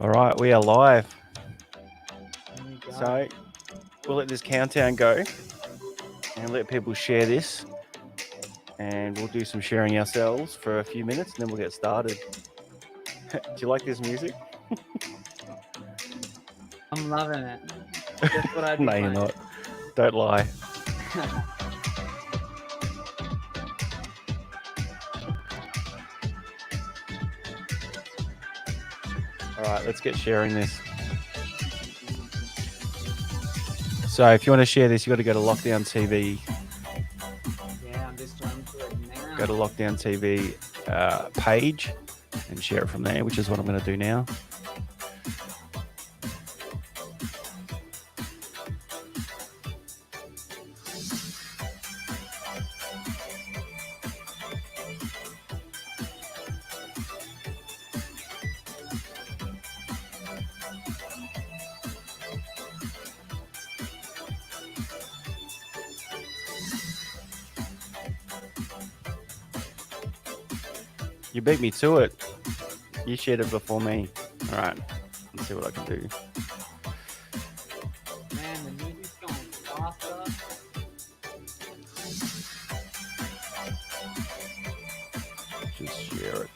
All right, we are live. There we go. So we'll let this countdown go and let people share this. And we'll do some sharing ourselves for a few minutes and then we'll get started. Do you like this music? I'm loving it. Just what I'd be No, you're playing. not. Don't lie. All right, let's get sharing this. So if you want to share this, you got to go to Lockdown TV. Yeah, I'm just joining to it now. Go to Lockdown TV page and share it from there, which is what I'm going to do now. You beat me to it. You shared it before me. All right, let's see what I can do. Man, the music's going faster. Just share it.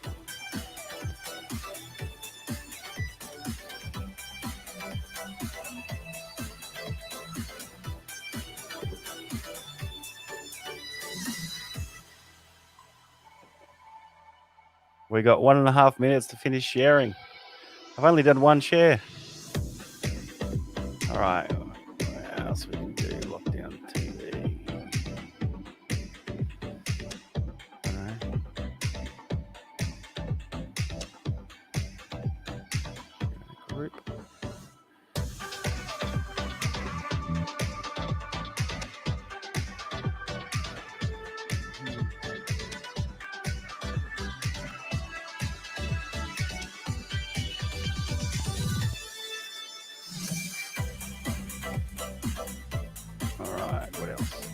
We got 1.5 minutes to finish sharing. I've only done one share. All right. What else we can do? Lockdown TV. Group. All right. What else?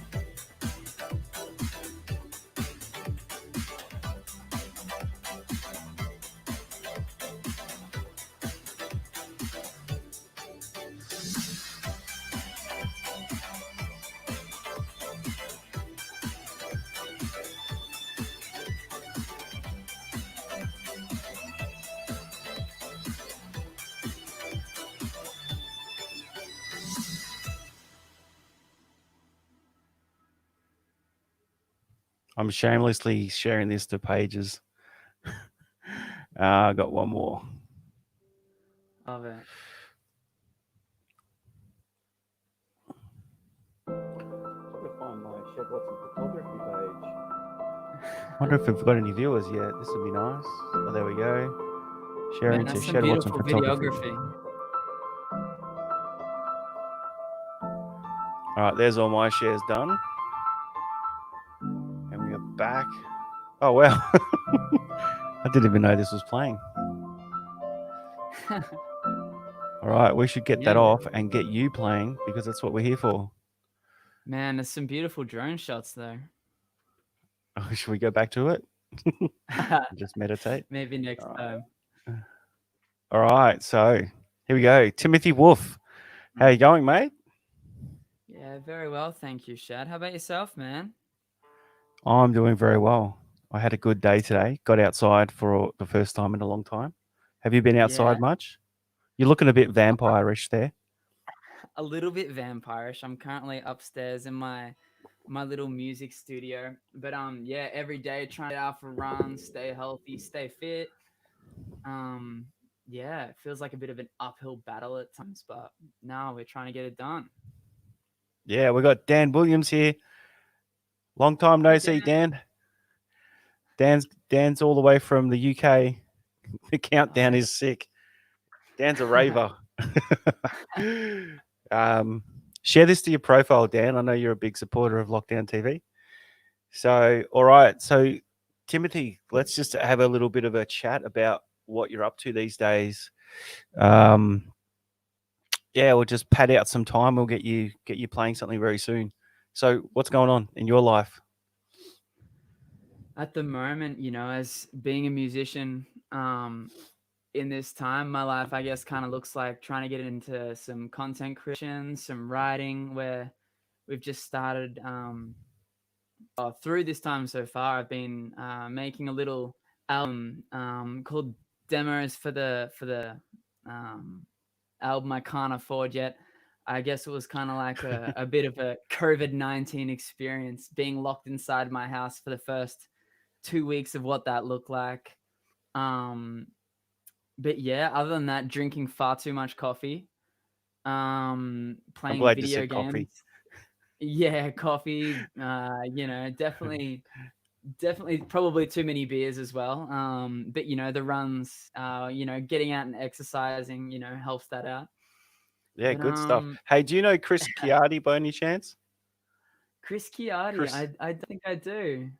I'm shamelessly sharing this to pages. I got one more. Love it. Find my Shed Watson photography page. Wonder if we've got any viewers yet. This would be nice. Oh, there we go. Sharing Man, to that's some Shed Watson beautiful photography. videography. All right, there's all my shares done. And we are back. Oh, wow. I didn't even know this was playing. All right, we should get that Yeah. off and get you playing because that's what we're here for. Man, there's some beautiful drone shots there. Oh, should we go back to it? Just meditate. Maybe next time. All right, so here we go. Timothy Wolf. How you going, mate? Yeah, very well. Thank you, Shad. How about yourself, man? I'm doing very well. I had a good day today. Got outside for the first time in a long time. Have you been outside Yeah. much? You're looking a bit vampire-ish there. A little bit vampirish. I'm currently upstairs in my little music studio. But yeah, every day trying to get out for runs, stay healthy, stay fit. Um yeah, it feels like a bit of an uphill battle at times, but no, we're trying to get it done. Yeah, we got Dan Williams here. Long time no Hey see, Dan. Dan's all the way from the UK. The countdown Nice. is sick. Dan's a raver. Share this to your profile, Dan. I know you're a big supporter of Lockdown TV. So, all right. So, Timothy, let's just have a little bit of a chat about what you're up to these days. Yeah, we'll just pad out some time. We'll get you playing something very soon. So, what's going on in your life? At the moment, as being a musician, in this time, my life, I guess, kind of looks like trying to get into some content creation, some writing, where we've just started. Through this time so far, I've been making a little album called demos for the um, album I can't afford yet. I guess it was kind of like a bit of a COVID-19 experience, being locked inside my house for the first 2 weeks of what that looked like. Um, but yeah, other than that, drinking far too much coffee, I'm playing glad you video said games. coffee. Yeah, coffee. Definitely, probably too many beers as well. But the runs, getting out and exercising, helps that out. Yeah, But good stuff. Hey, do you know Chris Chiardi by any chance? Chris Chiardi, Chris, I don't think I do.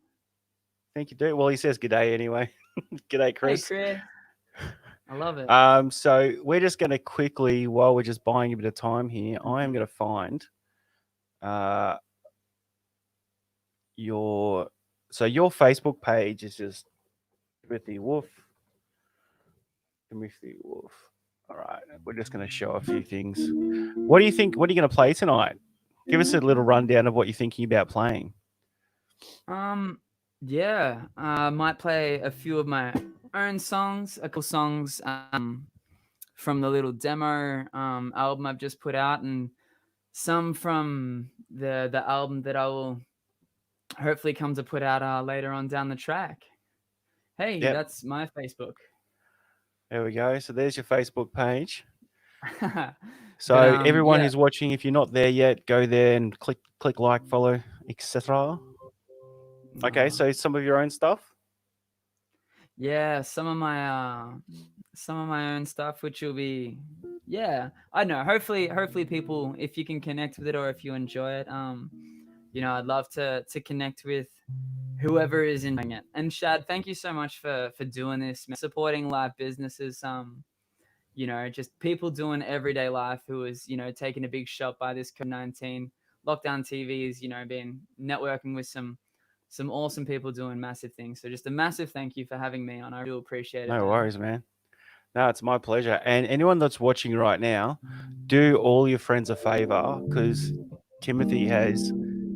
think you do. Well, he says g'day anyway. G'day, Hey, Chris. Chris, I love it. So we're just going to quickly, while we're just buying a bit of time here, I am Mhm. going to find uh, your. So your Facebook page is just Timothy Wolf. Timothy Wolf. All right, we're just going to show a few things. What do you think? What are you going to play tonight? Give us a little rundown of what you're thinking about playing. Um, yeah, I might play a few of my own songs, a couple songs from the little demo album I've just put out, and some from the album that I will hopefully come to put out later on down the track. Hey, Yep, that's my Facebook. there we go. So there's your Facebook page. But So everyone yeah, who's watching, if you're not there yet, go there and click like, follow, etc. Okay, uh, so some of your own stuff. yeah, some of my own stuff, which will be, yeah, I don't know. Hopefully, people, if you can connect with it or if you enjoy it, I'd love to connect with whoever is enjoying it. And Shad, thank you so much for doing this, man. Supporting live businesses. Just people doing everyday life who is, taking a big shot by this COVID-19 lockdown. TV is, been networking with some awesome people doing massive things. So just a massive thank you for having me on. I do appreciate it, No man. worries, man. No, it's my pleasure. And anyone that's watching right now, do all your friends a favor because Timothy has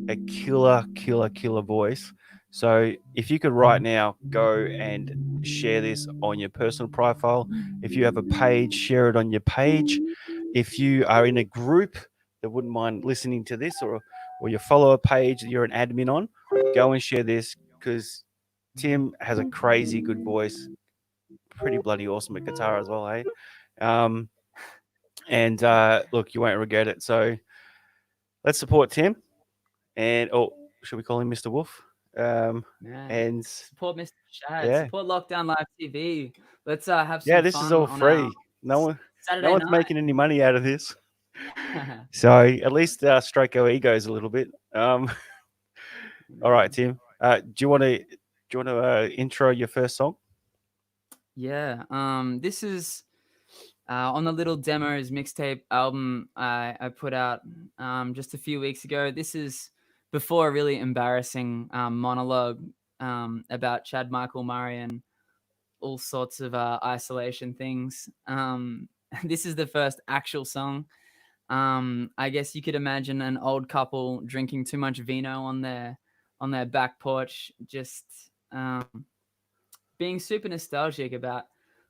a killer voice. So if you could right now go and share this on your personal profile. If you have a page, share it on your page. If you are in a group that wouldn't mind listening to this or your follower page that you're an admin on, go and share this because Tim has a crazy good voice, pretty bloody awesome at guitar as well, hey? Um, and look, you won't regret it. So let's support Tim. And should we call him Mr. Wolf? Man, And support Mr. Shad. yeah, Support Lockdown Live TV. Let's have yeah, some this is fun all on our free. No Saturday one's night. making any money out of this. So at least stroke our egos a little bit. All right, Man. Tim. Do you want to intro your first song? Yeah. This is on the little demos mixtape album I put out just a few weeks ago. This is before a really embarrassing monologue about Chad Michael Murray and all sorts of isolation things. This is the first actual song. I guess you could imagine an old couple drinking too much vino on their back porch, just being super nostalgic about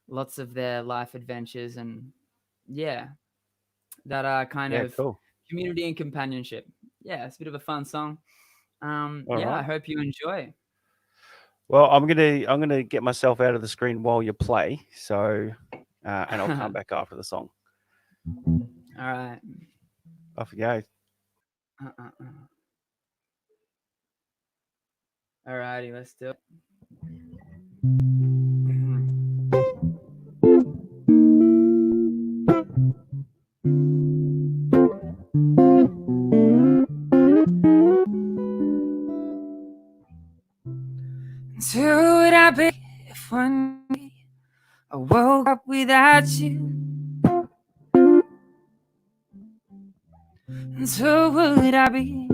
lots of their life adventures, and yeah, that kind Yeah, of cool. community and companionship. Yeah, it's a bit of a fun song. All Yeah, I right. hope you enjoy. Well, I'm gonna get myself out of the screen while you play. So, and I'll come back after the song. All right. Off you go. Uh. All righty, let's do it. So who would I be if one day I woke up without you? And so would I be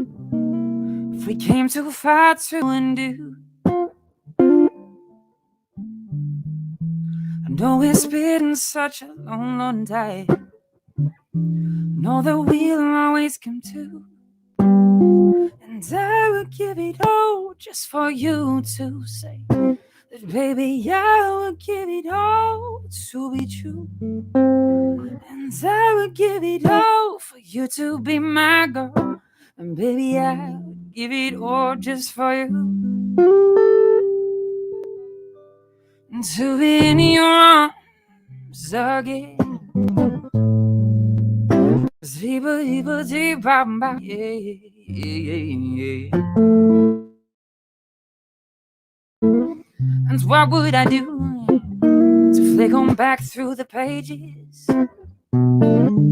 if we came too far to undo? I know it's been such a long, long day. Know that we'll always come to, and I would give it all just for you to say that, baby, I would give it all to be true. And I would give it all for you to be my girl. And baby, I would give it all just for you. And to be in your arms again. And what would I do to flick on back through the pages? And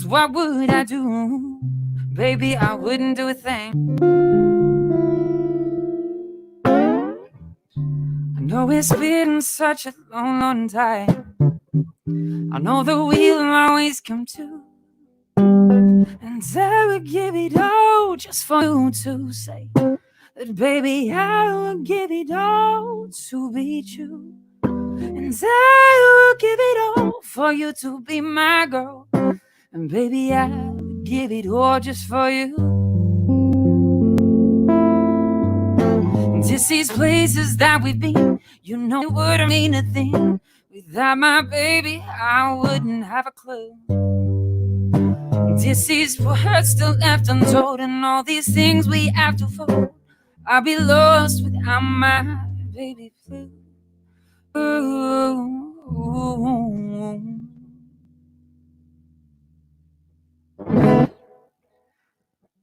what would I do? Baby, I wouldn't do a thing. I know it's been such a long, long time. I know that we'll always come to, and I would give it all just for you to say that, baby, I would give it all to be true. And I would give it all for you to be my girl. And baby, I would give it all just for you. And just these places that we've been, you know it wouldn't mean a thing. Without my baby, I wouldn't have a clue. This is words still left untold, and all these things we have to fold. I'll be lost without my baby blue. Ooh.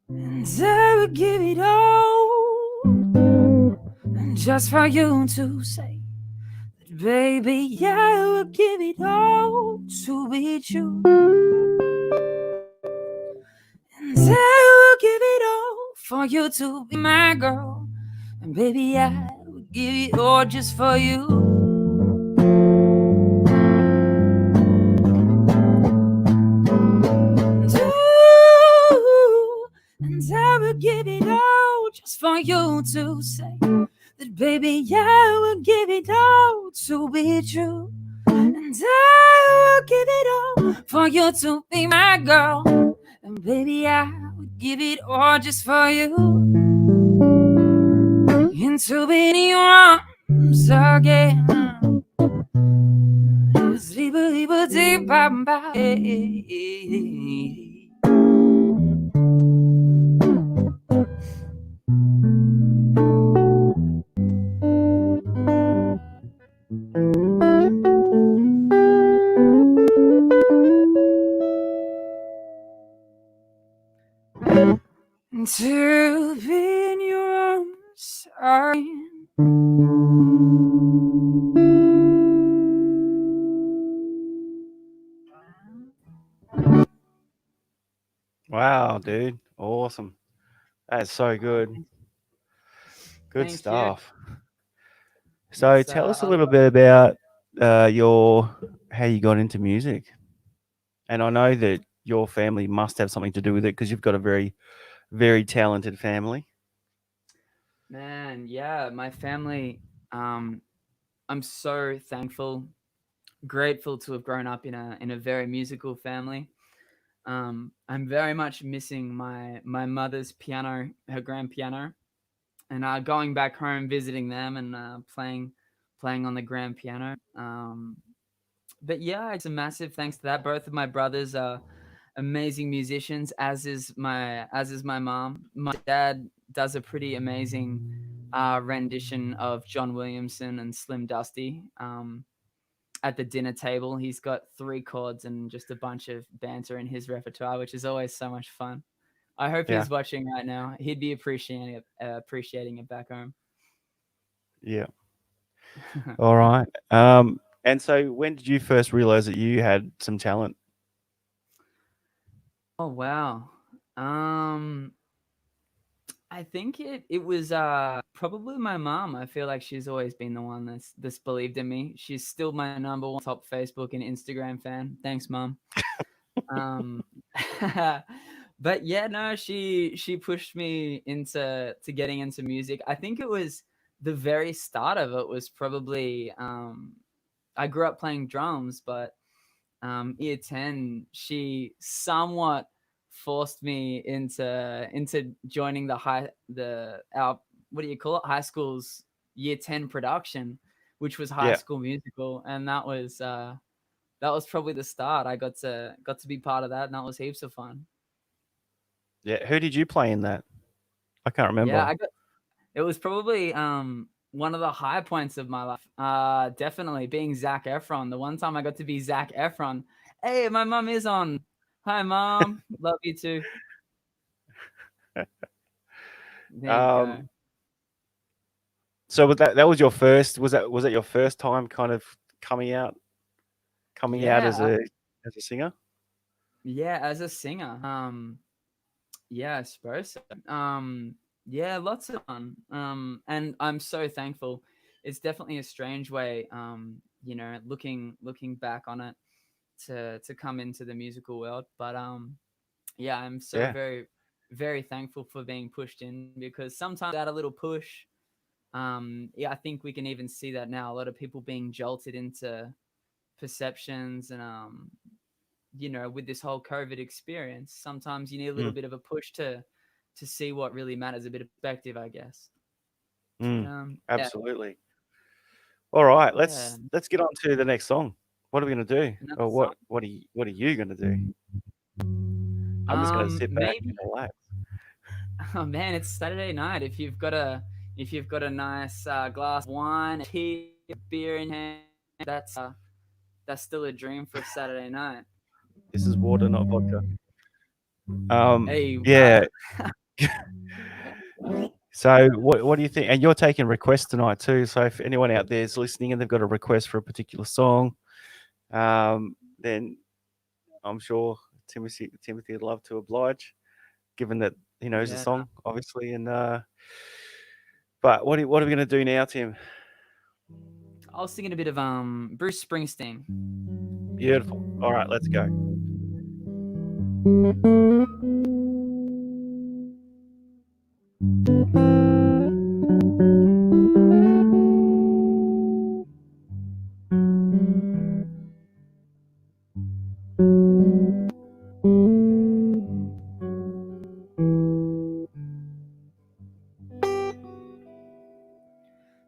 And I would give it all, and just for you to say that, baby, I would give it all to be true. And I would give it all for you to be my girl. And baby, I would give it all just for you. And I would give it all just for you to say that, baby, I would give it all to be true. And I would give it all for you to be my girl. And baby, I would give it all just for you. And to be in your arms again. To be in your arms again. Wow, dude. Awesome. That's so good. Good Thank you. stuff. So tell us a little bit about your how you got into music. And I know that your family must have something to do with it because you've got a very, very talented family. Man, yeah, my family, um, I'm so thankful, grateful to have grown up in a very musical family. I'm very much missing my mother's piano, her grand piano, and going back home, visiting them, and playing on the grand piano. But yeah, it's a massive thanks to that. Both of my brothers are amazing musicians, as is my mom. My dad does a pretty amazing rendition of John Williamson and Slim Dusty. At the dinner table, he's got three chords and just a bunch of banter in his repertoire, which is always so much fun. I hope Yeah. he's watching right now. He'd be appreciating it back home. Yeah. All right. And so when did you first realize that you had some talent? Oh wow. Um, I think it was probably my mom. I feel like she's always been the one that's believed in me. She's still my number one top Facebook and Instagram fan. Thanks, mom. Um, but yeah, no, she pushed me to getting into music. I think it was the very start of it was probably I grew up playing drums, but year 10, she somewhat forced me into joining the our what do you call it, high school's year 10 production, which was High Yeah, School Musical, and that was probably the start. I got to be part of that, and that was heaps of fun. yeah. Who did you play in that? I can't Yeah, remember. it was probably one of the high points of my life. Definitely being Zac Efron. The one time I got to be Zac Efron. Hey, my mum is on. Hi, mom. Love you too. There you Um, go. so was that was your first? Was that your first time kind of coming out coming out Yeah, as a singer? yeah. As a singer, yeah, I suppose so. Yeah, lots of fun. And I'm so thankful. It's definitely a strange way, looking back on it to come into the musical world. But yeah, I'm so Yeah. very, very thankful for being pushed in, because sometimes that a little push, yeah, I think we can even see that now. A lot of people being jolted into perceptions, and with this whole COVID experience, sometimes you need a little Mm, bit of a push to see what really matters, a bit of perspective, I guess. But yeah, absolutely. All right, yeah. let's get on to the next song. What are we gonna do? Another Or song. what are you gonna do? I'm just gonna sit back Maybe. and relax. Oh man, it's Saturday night. If you've got a nice glass of wine, a tea, a beer in hand, that's still a dream for a Saturday night. This is water, not vodka. Hey, Yeah. So what do you think? And you're taking requests tonight too. So if anyone out there is listening and they've got a request for a particular song, then I'm sure Timothy would love to oblige, given that he knows the yeah. song, obviously. And but what are we gonna do now, Tim? I was thinking a bit of Bruce Springsteen. Beautiful. All right, let's go.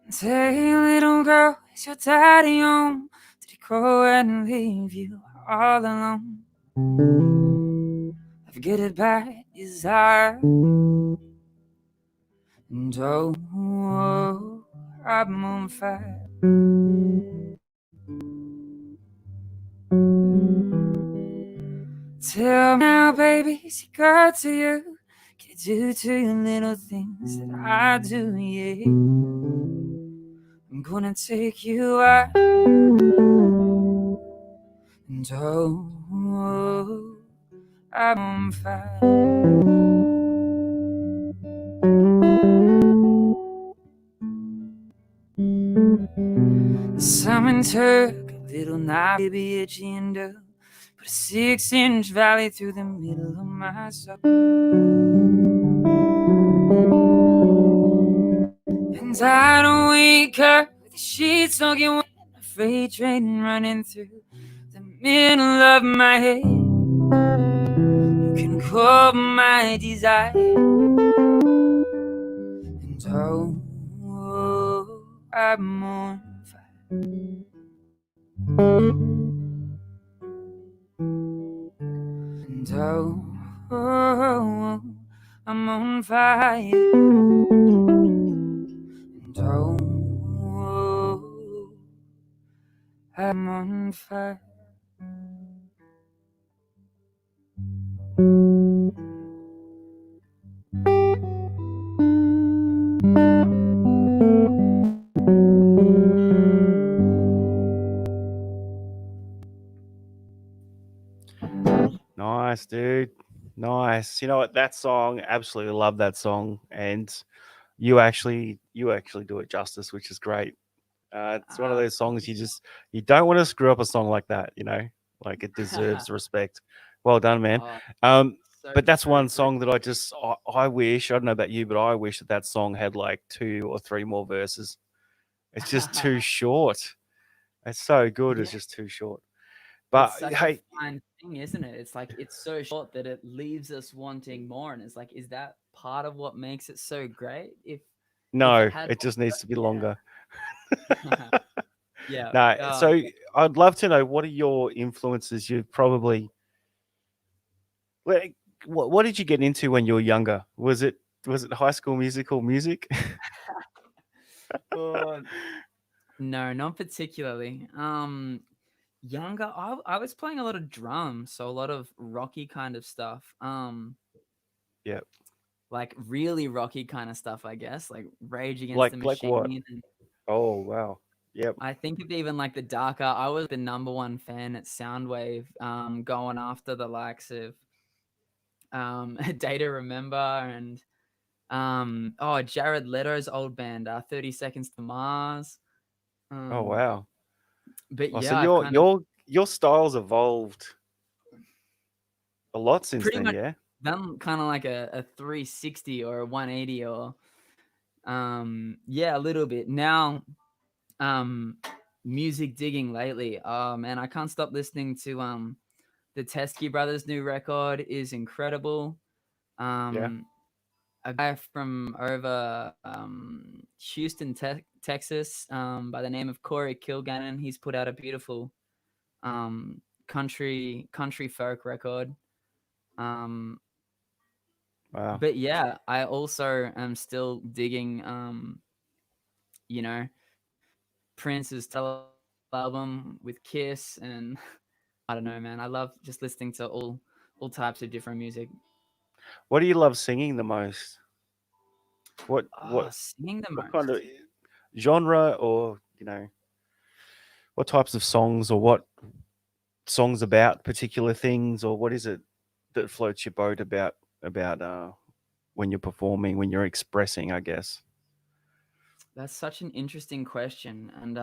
Say, little girl, is your daddy home? Did he go and leave you all alone? Have you get it back, desire? And oh, I'm on fire. Tell me now, baby, is he good to you? Can he do to you little things that I do, yeah? I'm gonna take you out. And oh, I'm on fire. Someone took a little knife, baby, itchy and dull, put a 6-inch valley through the middle of my soul. And I don't wake up with the sheets soaking wet, a freight train running through the middle of my head. You can call my desire. And oh, I'm on fire. And oh, I'm on fire. And oh, I'm on fire. Nice, dude. Nice. You know what? That song, absolutely love that song, and you actually do it justice, which is great. It's one of those songs you don't want to screw up a song like that. Like it deserves respect. Well done, man. Oh, Um, so but that's so one true. song that I wish, I don't know about you, but I wish that song had like two or three more verses. It's just too short. It's so good. Yeah, It's just too short. it's But such a hey, fine thing, isn't it? It's like it's so short that it leaves us wanting more, and it's like, is that part of what makes it so great? If it no, had it just needs to be longer. more, yeah, No, yeah. so I'd love to know what are your influences? You probably like, what did you get into when you were younger? Was it High School Musical music? Oh, no, not particularly. Younger, I was playing a lot of drums, so a lot of rocky kind of stuff. Yeah, Like really rocky kind of stuff, I guess, like Rage Against the like what? Machine. And Oh wow, yep. I think of even like the darker. I was the number one fan at Soundwave, going after the likes of Data Remember and oh, Jared Leto's old band, 30 Seconds to Mars. Oh Um, wow. but Oh, so yeah, I've kind of your style's evolved a lot since pretty then, much yeah. done kind of like a 360 or a 180 or yeah, a little bit. Now um music digging lately. Oh man, I can't stop listening to the Teskey Brothers new record is incredible. Yeah. Um a guy from over Houston, Texas, by the name of Corey Kilgannon. He's put out a beautiful country folk record. Um, Wow. but yeah, I also am still digging, you know, Prince's Tell album with Kiss, and I don't know, man. I love just listening to all types of different music. What do you love singing the most? What Oh, what singing the what kind of most. genre, or what types of songs, or what songs about particular things, or what is it that floats your boat about when you're performing, when you're expressing, I guess. That's such an interesting question. And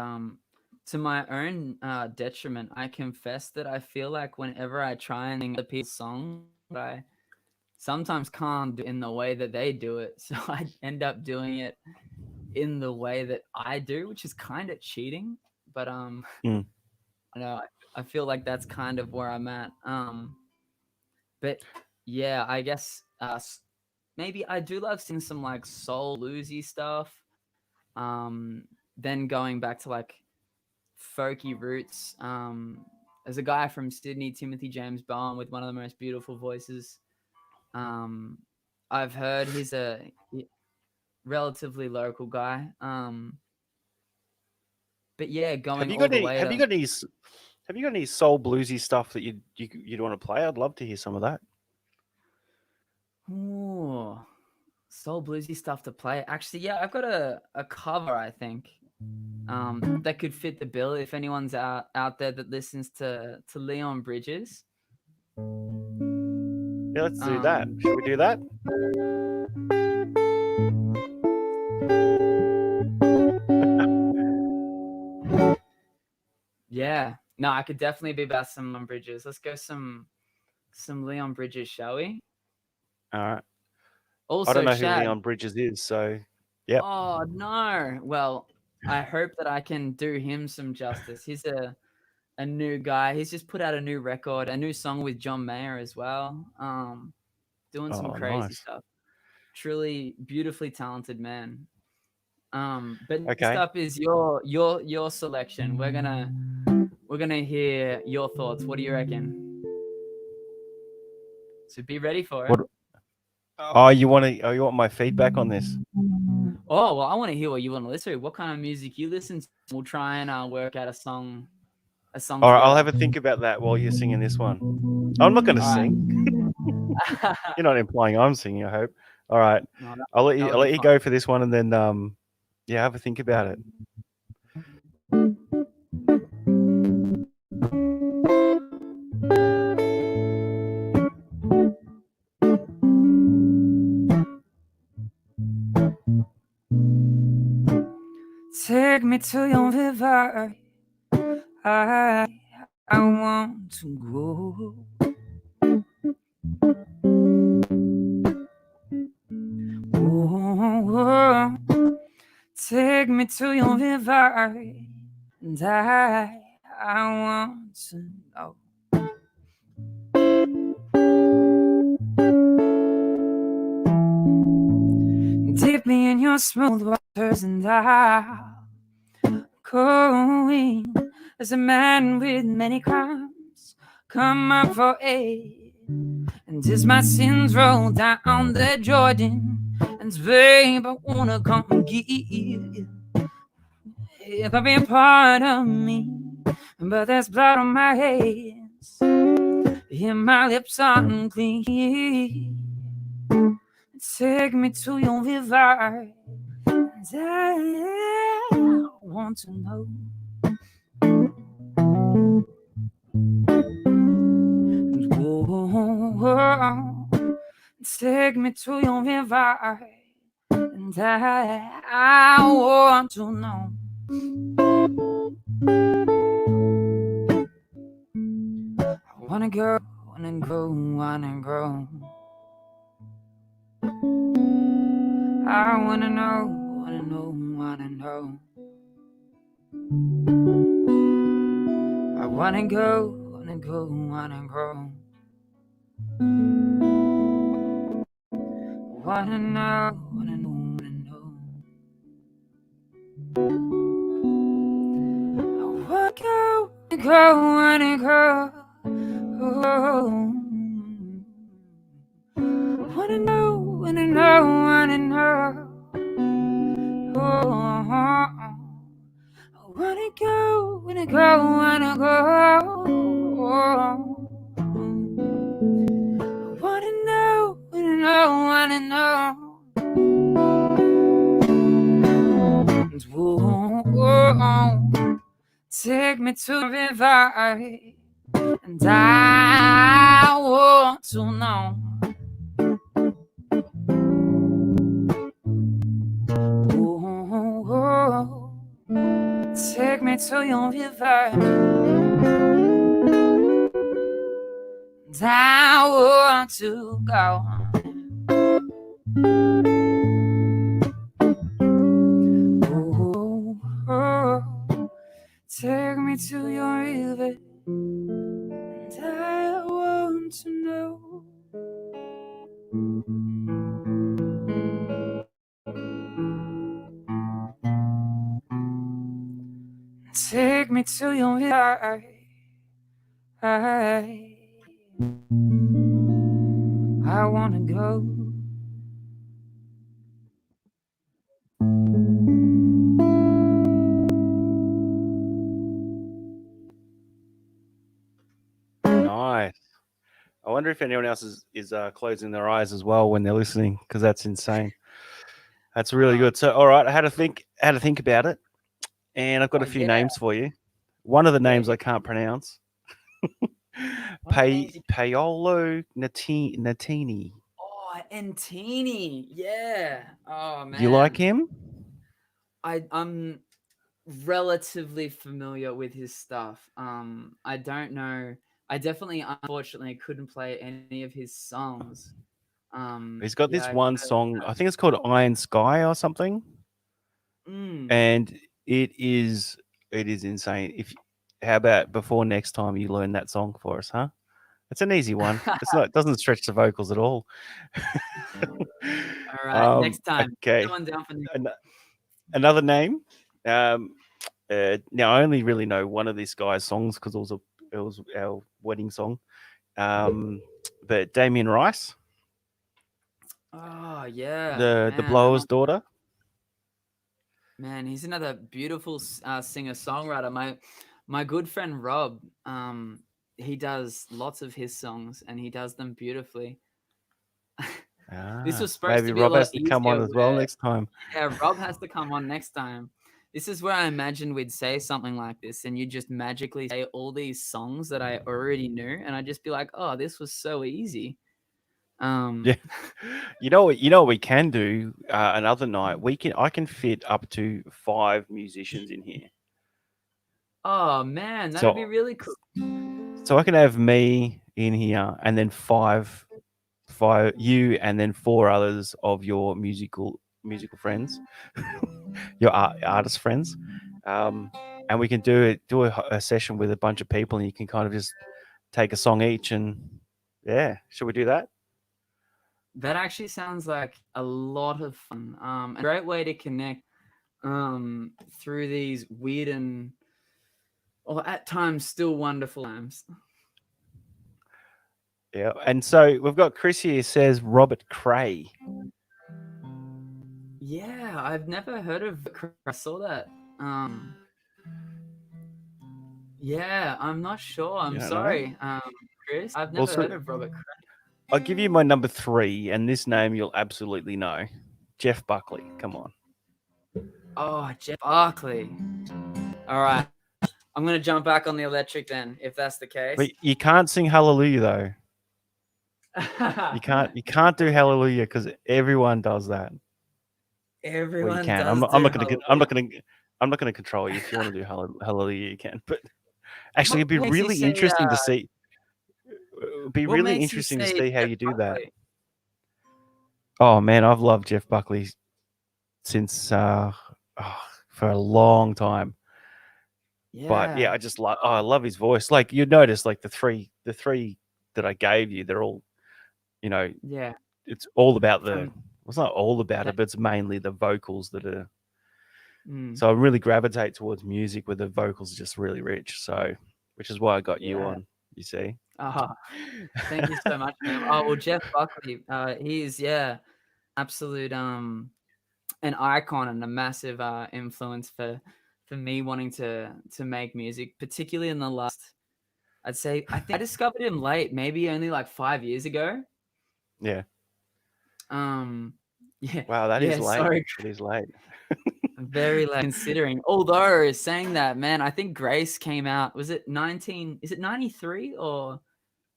to my own detriment, I confess that I feel like whenever I try and sing other people's songs, I sometimes can't do it in the way that they do it. So I end up doing it in the way that I do, which is kind of cheating. But Mm. I know I feel like that's kind of where I'm at. But yeah, I guess maybe I do love seeing some like soul bluesy stuff. Um, then going back to like folky roots. There's a guy from Sydney, Timothy James Bowen, with one of the most beautiful voices. Um, I've heard he's a relatively local guy. But yeah, Have going you all got the any? way Have you to got any? Have you got any soul bluesy stuff that you'd want to play? I'd love to hear some of that. ooh, soul bluesy stuff to play. Actually, yeah, I've got a cover, I think, that could fit the bill if anyone's out there that listens to Leon Bridges. Yeah, let's do that. Um, Should we do that? yeah, no, I could definitely be about some Leon Bridges. Let's go some Leon Bridges, shall we? All right. I don't Also, know who Chad. Leon Bridges is, so yep. Oh no. Well, I hope that I can do him some justice. He's a new guy. He's just put out a new record, a new song with John Mayer as well. Doing some Oh, crazy nice. stuff. Truly beautifully talented man. But next Okay. up is your selection. We're gonna hear your thoughts. What do you reckon? So be ready for it. What? Oh, you want to? Oh, you want my feedback on this? Oh well, I want to hear what you want to listen to. What kind of music you listen to? We'll try and work out a song All right, I'll have together. a think about that while you're singing this one. I'm not going to All right. sing. You're not implying I'm singing, I hope. All right. No, I'll let that you would I'll be let you fun. go for this one, and then yeah, have a think about it. Take me to your river. I I want to go. Oh, take me to your river. and I want to know. Dip me in your smooth waters and I'll go in as a man with many crimes. Come up for aid. And as my sins roll down the Jordan, and babe, I wanna come and give you every part of me. But there's blood on my hands, and my lips are unclean. Take me to your river. I want to know. Whoa, take me to your river, and I want to know. I wanna go, wanna go, wanna go. I wanna know, wanna know, wanna know. I wanna go, wanna go, wanna go. Wanna know, wanna know, wanna know. I wanna go, wanna go. Oh. Wanna know, wanna know, wanna know. Oh. I wanna go, wanna go, wanna go. Oh. Wanna know, wanna know, wanna know. Whoa, take me to the river, and I want to know. Whoa, take me to your river, and I want to go. Take me to your river, and I want to know. Take me to your river. I wanna go. Nice. I wonder if anyone else is closing their eyes as well when they're listening, because that's insane. That's really good. So, all right, I had to think about it, and I've got Oh a few yeah, names for you. One of the yeah. names I can't pronounce. One of the names. Paolo Natini. Oh, Antini. Yeah. Oh Do you like man. him? I'm relatively familiar with his stuff. I don't know. I definitely, unfortunately, couldn't play any of his songs. He's got Yeah, this I one gotta. song. I think it's called Iron Sky or something, Mm. and it is insane. If how about before next time you learn that song for us, huh? It's an easy one. It doesn't stretch the vocals at all. All right, next time. Okay. Someone down for next. An- Another name. Um, now I only really know one of this guy's songs because it was our wedding song. But Damien Rice, Oh yeah, the man. blower's daughter. Man, he's another beautiful singer songwriter. My good friend Rob, he does lots of his songs and he does them beautifully. This was supposed Maybe to be a Rob lot has to come easier. on as well next time. Yeah, Rob has to come on next time. This is where I imagined we'd say something like this, and you just magically say all these songs that I already knew, and I'd just be like, "Oh, this was so easy." Yeah. Um, You know what we can do another night. I can fit up to 5 musicians in here. oh man, that'd be So really cool. so I can have me in here and then five you and then 4 others of your musical friends, your artist friends. Um, and we can do a session with a bunch of people, and you can kind of just take a song each, and yeah, should we do that? That actually sounds like a lot of fun. A great way to connect through these weird and, or at times still wonderful times. Yeah, and so we've got Chris here says Robert Cray. Yeah, I've never heard of. I saw that. Um, yeah, I'm not sure. You I'm don't know? sorry, Chris. I've Well, never so heard of Robert Cray. I'll give you my number 3, and this name you'll absolutely know. Jeff Buckley. Come on. Oh, Jeff Barkley. All right, I'm gonna jump back on the electric then, if that's the But case. you can't sing Hallelujah though. You can't do Hallelujah because everyone does that. Well, you Everyone can. I'm does not. I'm do not going to. I'm Hallelujah. not going to. I'm not going to control you. If you want to do Hallelujah, you can. But actually, What it'd be makes you really say? interesting to see. It'd be What really makes you interesting to say see how Jeff you do that. Buckley? Oh man, I've loved Jeff Buckley since for a long time. But Yeah, yeah, I just love. Oh, I love his voice. Like you notice, like the three that I gave you, they're all, you know, yeah. it's all about the. From Well, it's not all about that. it, but it's mainly the vocals that are. Mm, So I really gravitate towards music where the vocals are just really rich. So, which is why I got you yeah. on. You see. Ah, thank you so much, man. Oh well, Jeff Buckley. He's absolute an icon and a massive influence for me wanting to make music, particularly in the last. I'd say I think I discovered him late, maybe only like 5 years ago. Yeah. Um, yeah, Wow, that is yeah. late. Sorry, It is late. very late considering. Although saying that, man, I think Grace came out. Was it 19? Is it 93 or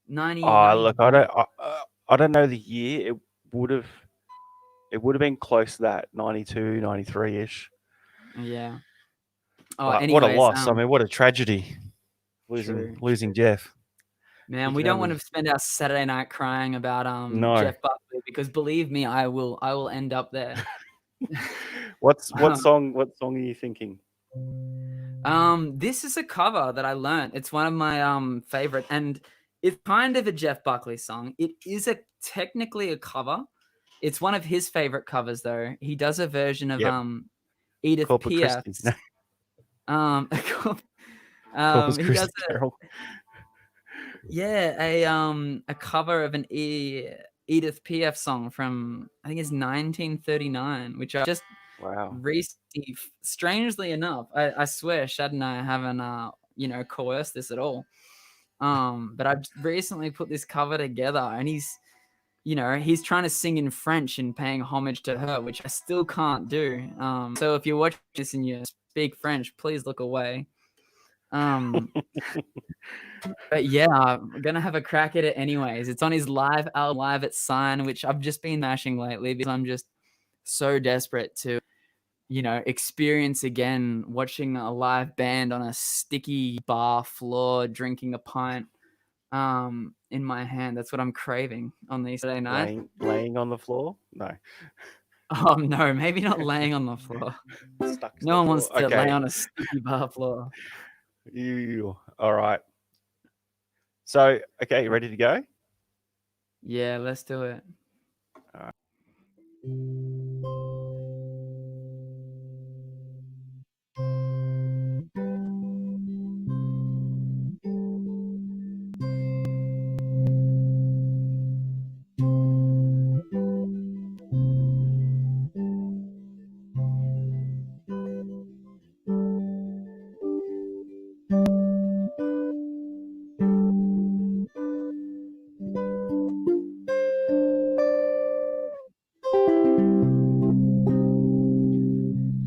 90 Oh, look, 91? I don't know the year. Would have it would have been close to that 92, 93 ish. Yeah. Oh, But what a anyways, loss. I mean, what a tragedy losing true, losing true. Jeff. You Man, we can don't want to only spend our Saturday night crying about no. Jeff Buckley because believe me, I will end up there. What Um, song are you thinking? this is a cover that I learned. It's one of my favorite, and it's kind of a Jeff Buckley song. It is technically a cover. It's one of his favorite covers though. He does a version of Yep. Edith Corpus Christi. No, Piaf's um Corpus he does Christi Carol. a cover of an Edith Piaf song from I think it's 1939, which I just Wow. recently, strangely enough, I swear Shad and I haven't coerced this at all. But I've recently put this cover together, and he's trying to sing in French and paying homage to her, which I still can't do. So if you're watching this and you speak French, please look away. Um, but yeah, I'm gonna have a crack at it anyways. It's on his live album, Live at Sign, which I've just been mashing lately because I'm just so desperate to experience again watching a live band on a sticky bar floor, drinking a pint in my hand. That's what I'm craving on the Saturday night. Laying on the floor? No. Oh no, maybe not laying on the floor. Stuck to No the one floor. wants to lay Okay. on a sticky bar floor. You all right. So, okay, you ready to go? Yeah, let's do it. All right.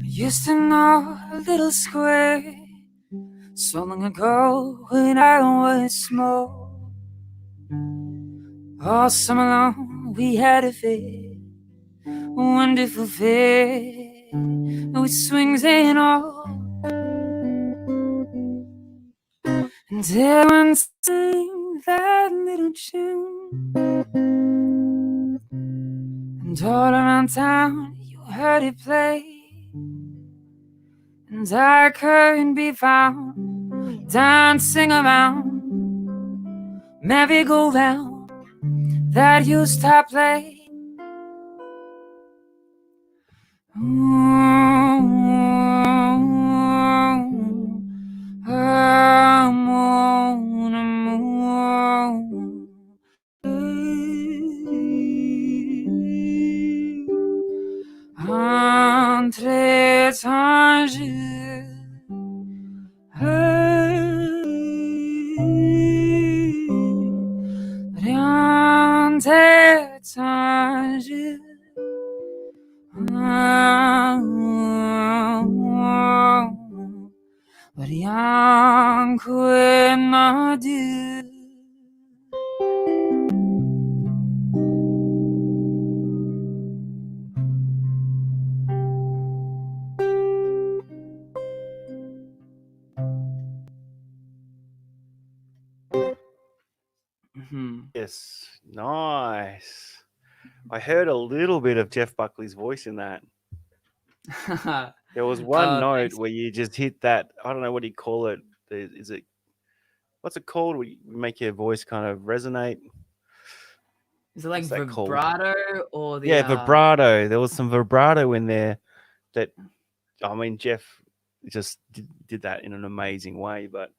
I used to know a little square so long ago when I was small. All summer long we had a fair, a wonderful fair with swings and all. And everyone sang that little tune, and all around town you heard it play. There couldn't be found dancing around merry-go-round that used to play. I'm on a moon. Entre étrangers, rien d'étranger. Rien que n'a dit. Yes, nice. I heard a little bit of Jeff Buckley's voice in that. There was one note Thanks. where you just hit that. I don't know what do you call it. Is it what's it called? Where you make your voice kind of resonate. Is it like What's that called? vibrato or the Yeah, vibrato. There was some vibrato in there that I mean Jeff just did that in an amazing way. But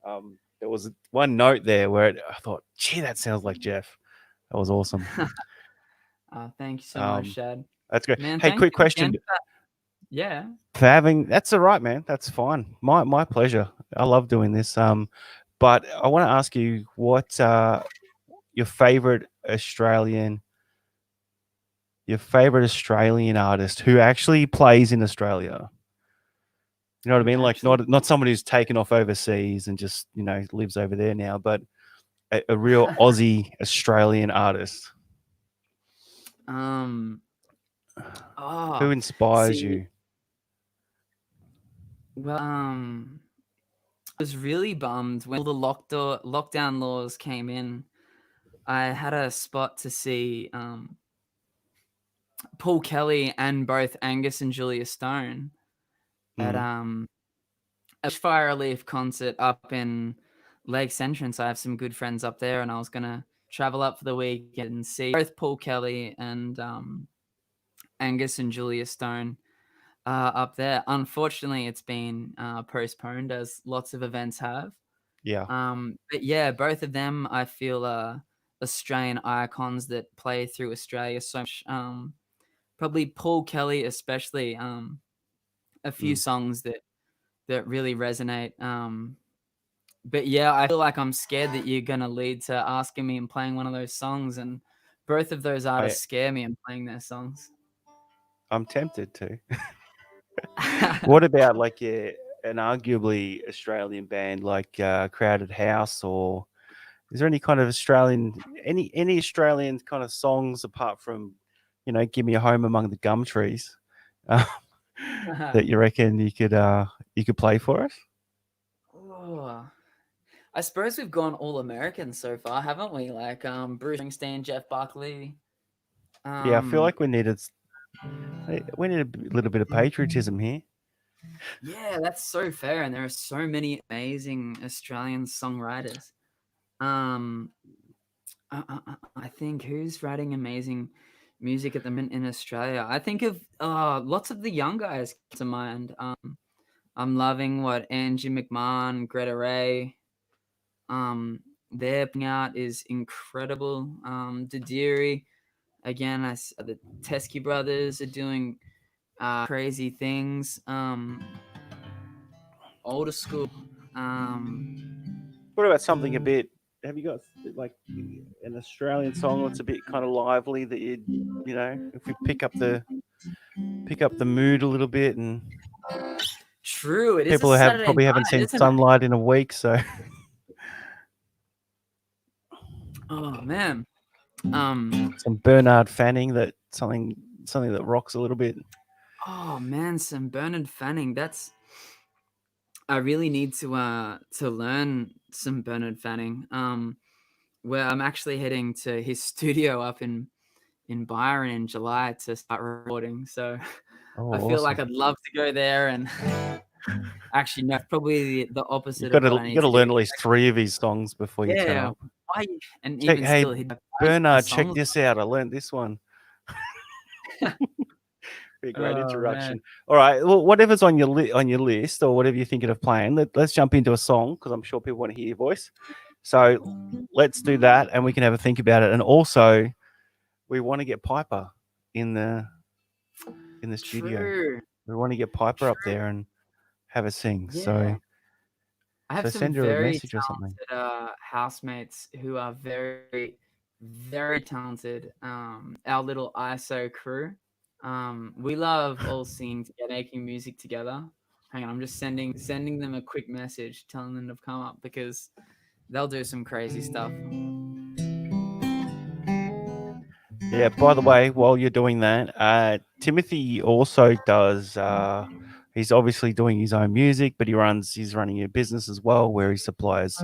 there was one note there where I thought, gee, that sounds like Jeff. That was awesome. Thank you so much, Shad. That's great. Man, Hey, thank quick you again question for that. Yeah. for having. That's all right, man. That's fine. My pleasure. I love doing this. But I want to ask you what your favorite Australian artist who actually plays in Australia. You know what I Who mean? Like actually not somebody who's taken off overseas and just lives over there now, but a real Aussie Australian artist. um Who oh inspires see you? well I was really bummed when all the lockdown laws came in. I had a spot to see Paul Kelly and both Angus and Julia Stone at Mm, a Fire Relief concert up in Lakes Entrance. I have some good friends up there, and I was gonna travel up for the weekend and see both Paul Kelly and Angus and Julia Stone up there. Unfortunately, it's been postponed, as lots of events have. yeah. But yeah, both of them I feel are Australian icons that play through Australia so much. Probably Paul Kelly, especially. A few Mm. songs that really resonate. But yeah, I feel like I'm scared that you're gonna lead to asking me and playing one of those songs, and both of those I artists scare me in playing their songs. I'm tempted to. What about like an arguably Australian band like Crowded House, or is there any kind of any Australian kind of songs apart from "Give Me a Home Among the Gum Trees" uh, that you reckon you could play for us? Oh, I suppose we've gone all American so far, haven't we? Like Bruce Springsteen, Jeff Buckley. Yeah, I feel Um, like we need a little bit of patriotism here. yeah, that's so fair, and there are so many amazing Australian songwriters. Um, I think who's writing amazing music at the moment in Australia? I think of lots of the young guys come to mind. I'm loving what Angie McMahon, Greta Ray, they're putting out is incredible. Dadiri, again, the Teskey brothers are doing crazy things. Older school. What about something a bit? Have you got like an Australian song that's a bit kind of lively that if we pick up the mood a little bit, and True, it is a people who have Saturday probably haven't night, seen isn't it? sunlight in a week, so Oh man. Um, some Bernard Fanning something that rocks a little bit. oh man, some Bernard Fanning. I really need to learn some Bernard Fanning. Where I'm actually heading to his studio up in Byron in July to start recording. So Oh, I feel like awesome! I'd love to go there and Actually, no, probably the You opposite of got what to I you need got to to do. learn at least 3 of his songs before you turn Yeah, up. why and Check, even hey, still, he'd be like, "Why are you playing Bernard, check songs?" this out. I learned this one. Be a great Oh, man. introduction. All right. Well, whatever's on your list or whatever you're thinking of playing, let's jump into a song because I'm sure people want to hear your voice. So let's do that, and we can have a think about it. And also, we want to get Piper in the studio. True, We want to get Piper up true. there and have a sing. Yeah. I have So some send her a very message or something. talented housemates who are very, very talented. Our little ISO crew. We love all singing together, making music together. Hang on, I'm just sending them a quick message telling them to come up because they'll do some crazy stuff. Yeah. By the way, while you're doing that, Timothy also does. He's obviously doing his own music, but he's running a business as well where he supplies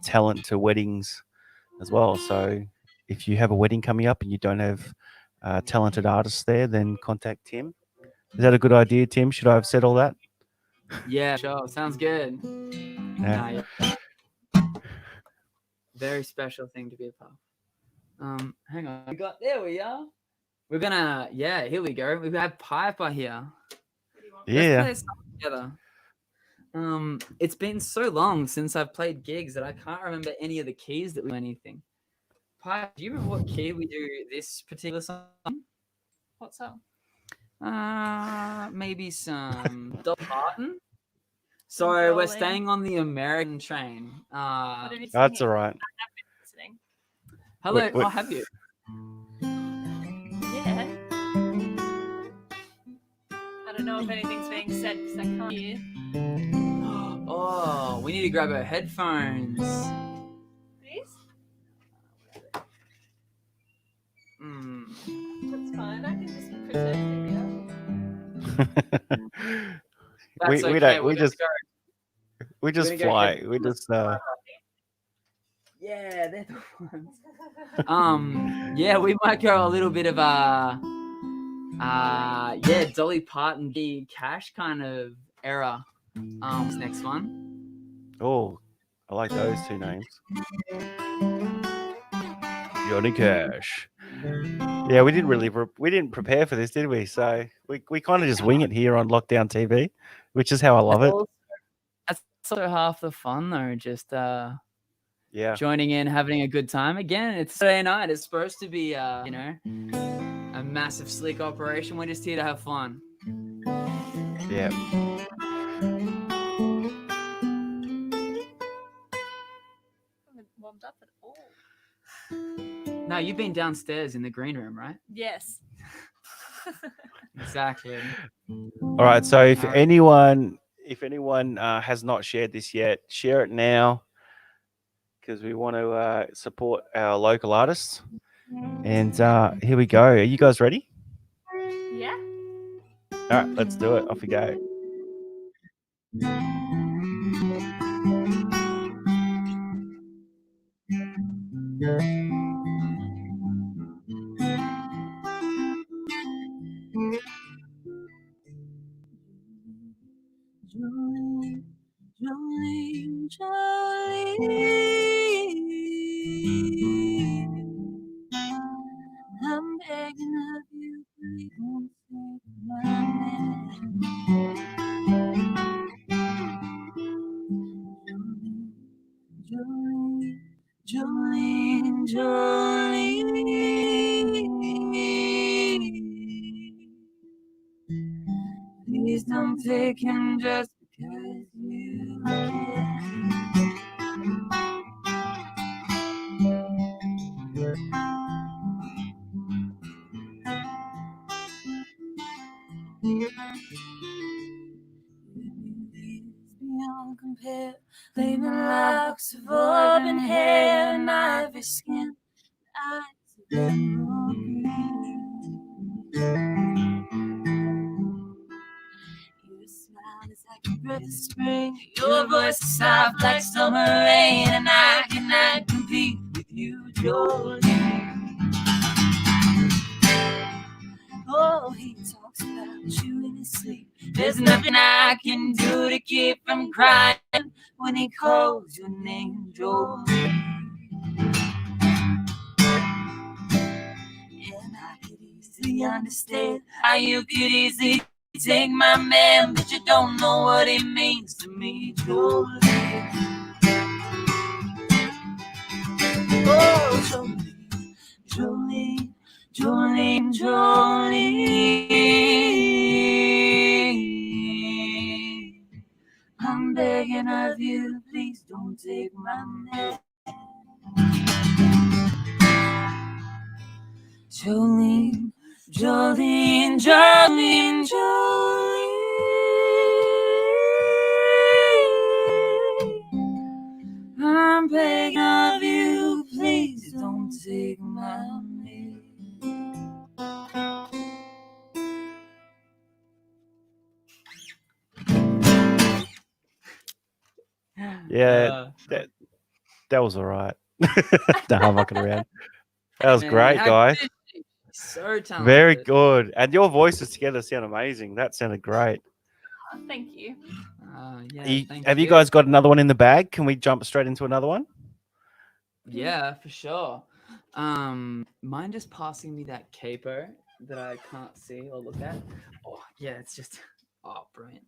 talent to weddings as well. So if you have a wedding coming up and you don't have talented artists there, then contact Tim. Is that a good idea, Tim? Should I have said all that? Yeah, sure. Sounds good. Yeah. Yeah. Very special thing to be a part of. Hang on. There we are. We're gonna, yeah, here we go. We have Piper here. Let's Yeah. play a song together. It's been so long since I've played gigs that I can't remember any of the keys that we do anything. Piper, do you remember what key we do this particular song? What song? Maybe some Dolly Parton. Some Sorry, we're Jolene. staying on the American train. What are you That's singing? all right. Listening. Hello, Wait. oh, have you? Yeah. I don't know if anything's being said because I can't hear. Oh, we need to grab our headphones. Please? Mm. That's fine. I can just pretend to be up. That's we okay. don't. We're We gonna just go. we just We're gonna go fly. head We on the just side. Yeah, they're the ones. Yeah, we might go a little bit of yeah, Dolly Parton, the Cash kind of era. This next one. Oh, I like those two names. Johnny Cash. Yeah, we didn't prepare for this, did we? So we kind of just wing it here on Lockdown TV, which is how I love it. That's also half the fun, though. Just Yeah. joining in, having a good time. Again, it's Saturday night. It's supposed to be you know, a massive slick operation. We're just here to have fun. Yeah. I haven't warmed up at all. No, you've been downstairs in the green room, right? Yes. Exactly. All right. So if All right. anyone has not shared this yet, share it now because we want to support our local artists. And here we go. Are you guys ready? Yeah. All right, let's do it. Off we go. Jolene, Jolene, Jolene. I'm begging of you, please don't take my name. Jolene, Jolene, Jolene. Please don't take him just because you can. Beyond compare, flaming locks of auburn hair and ivory skin, eyes of emerald green. Your smile is like a breath of spring, your voice is soft like summer rain, and I cannot compete with you, Jolene. Oh, he talks about you in his sleep. There's nothing I can do to keep from crying when he calls your name, Jolene. And I could easily understand how you could easily take my man, but you don't know what it means to me, Jolene. Oh, Jolene, Jolene, Jolene, Jolene. I'm begging of you, please don't take my man. Jolene, Jolene, Jolene, Jolene. I'm begging of you, please don't take my man. Yeah, that was all right. No, I'm fucking around. That was Man, great, how guys. good is she? So talented. Very good. And your voices together sound amazing. That sounded great. Oh, thank you. Yeah, thank Have you guys got another one in the bag? Can we jump straight into another one? Yeah, for sure. Mind just passing me that capo that I can't see or look at? Oh, yeah, it's just brilliant.